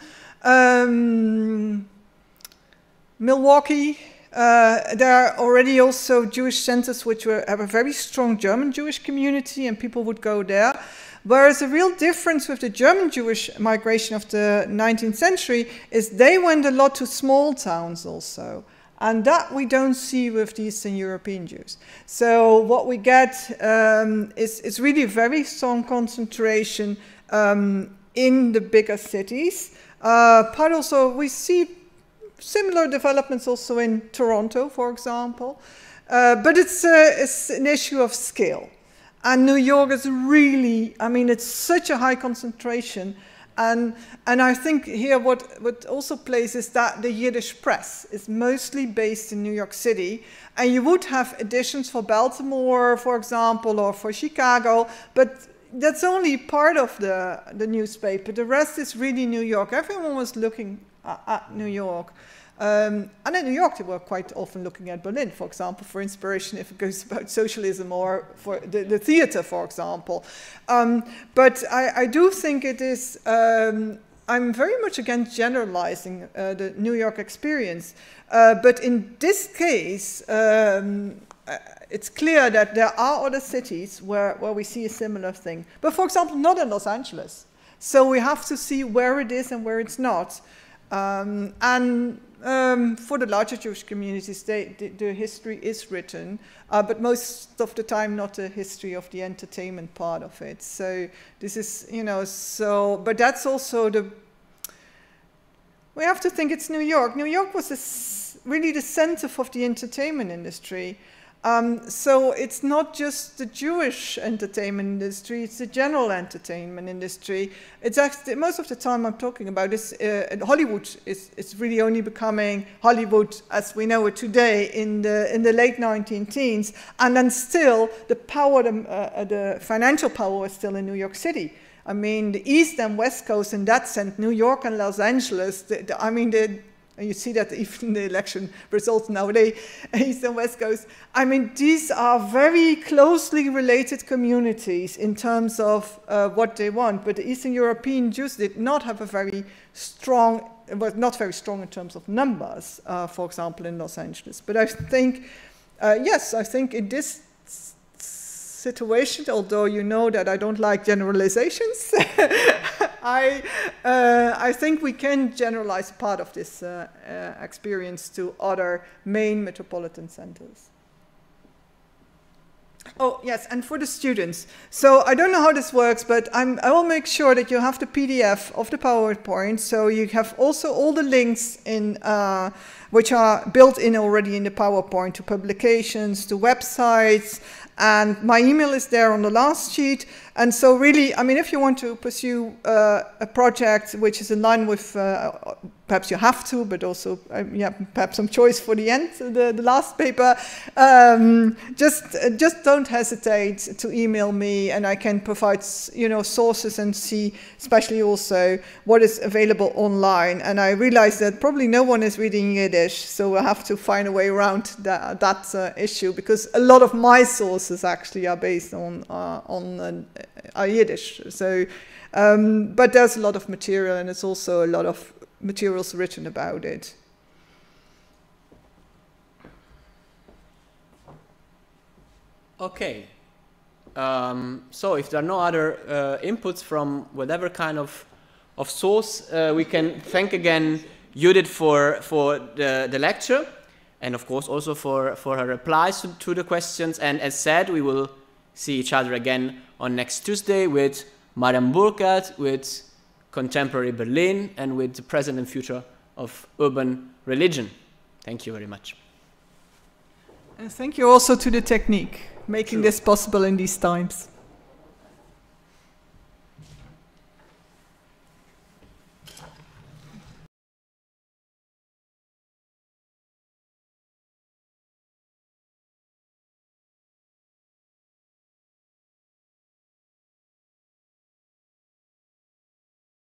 Milwaukee. There are already also Jewish centers which have a very strong German Jewish community, and people would go there. Whereas the real difference with the German Jewish migration of the 19th century is they went a lot to small towns also. And that we don't see with the Eastern European Jews. So what we get is really a very strong concentration in the bigger cities. But also we see similar developments also in Toronto, for example. But it's an issue of scale. And New York is really, I mean, it's such a high concentration. And I think here what also plays is that the Yiddish press is mostly based in New York City, and you would have editions for Baltimore, for example, or for Chicago, but that's only part of the newspaper. The rest is really New York. Everyone was looking at New York. And in New York, they were quite often looking at Berlin, for example, for inspiration if it goes about socialism or for the theater, for example. But I do think it is, I'm very much against generalizing the New York experience. But in this case, it's clear that there are other cities where we see a similar thing. But for example, not in Los Angeles. So we have to see where it is and where it's not. For the larger Jewish communities, the history is written, but most of the time not the history of the entertainment part of it. So this is, you know, so, but that's also we have to think it's New York. New York was really the center of the entertainment industry. So it's not just the Jewish entertainment industry, it's the general entertainment industry. It's actually, most of the time I'm talking about is Hollywood is really only becoming Hollywood as we know it today in the late 19 teens, and then still the power, the financial power is still in New York City. I mean, the East and West Coast in that sense, New York and Los Angeles, and you see that even in the election results nowadays, East and West Coast. I mean, these are very closely related communities in terms of what they want. But the Eastern European Jews did not have a very strong, was not very strong in terms of numbers, for example, in Los Angeles. But I think, yes, I think in this situation, although you know that I don't like generalizations, I think we can generalize part of this experience to other main metropolitan centers. Oh, yes, and for the students. So I don't know how this works, but I will make sure that you have the PDF of the PowerPoint, so you have also all the links in which are built in already in the PowerPoint to publications, to websites, and my email is there on the last sheet. And so really, I mean, if you want to pursue a project which is in line with, perhaps you have to, but also, yeah, perhaps some choice for the end, the last paper, just don't hesitate to email me, and I can provide, you know, sources and see, especially also what is available online. And I realize that probably no one is reading Yiddish, so I have to find a way around that issue, because a lot of my sources actually are based on Yiddish. So, but there's a lot of material, and it's also a lot of materials written about it. Okay. So if there are no other inputs from whatever kind of source, we can thank again Judith for the lecture, and of course also for her replies to the questions. And as said, we will see each other again on next Tuesday with Madame Burkhardt, with Contemporary Berlin, and with the present and future of urban religion. Thank you very much. And thank you also to the technique, making this possible in these times.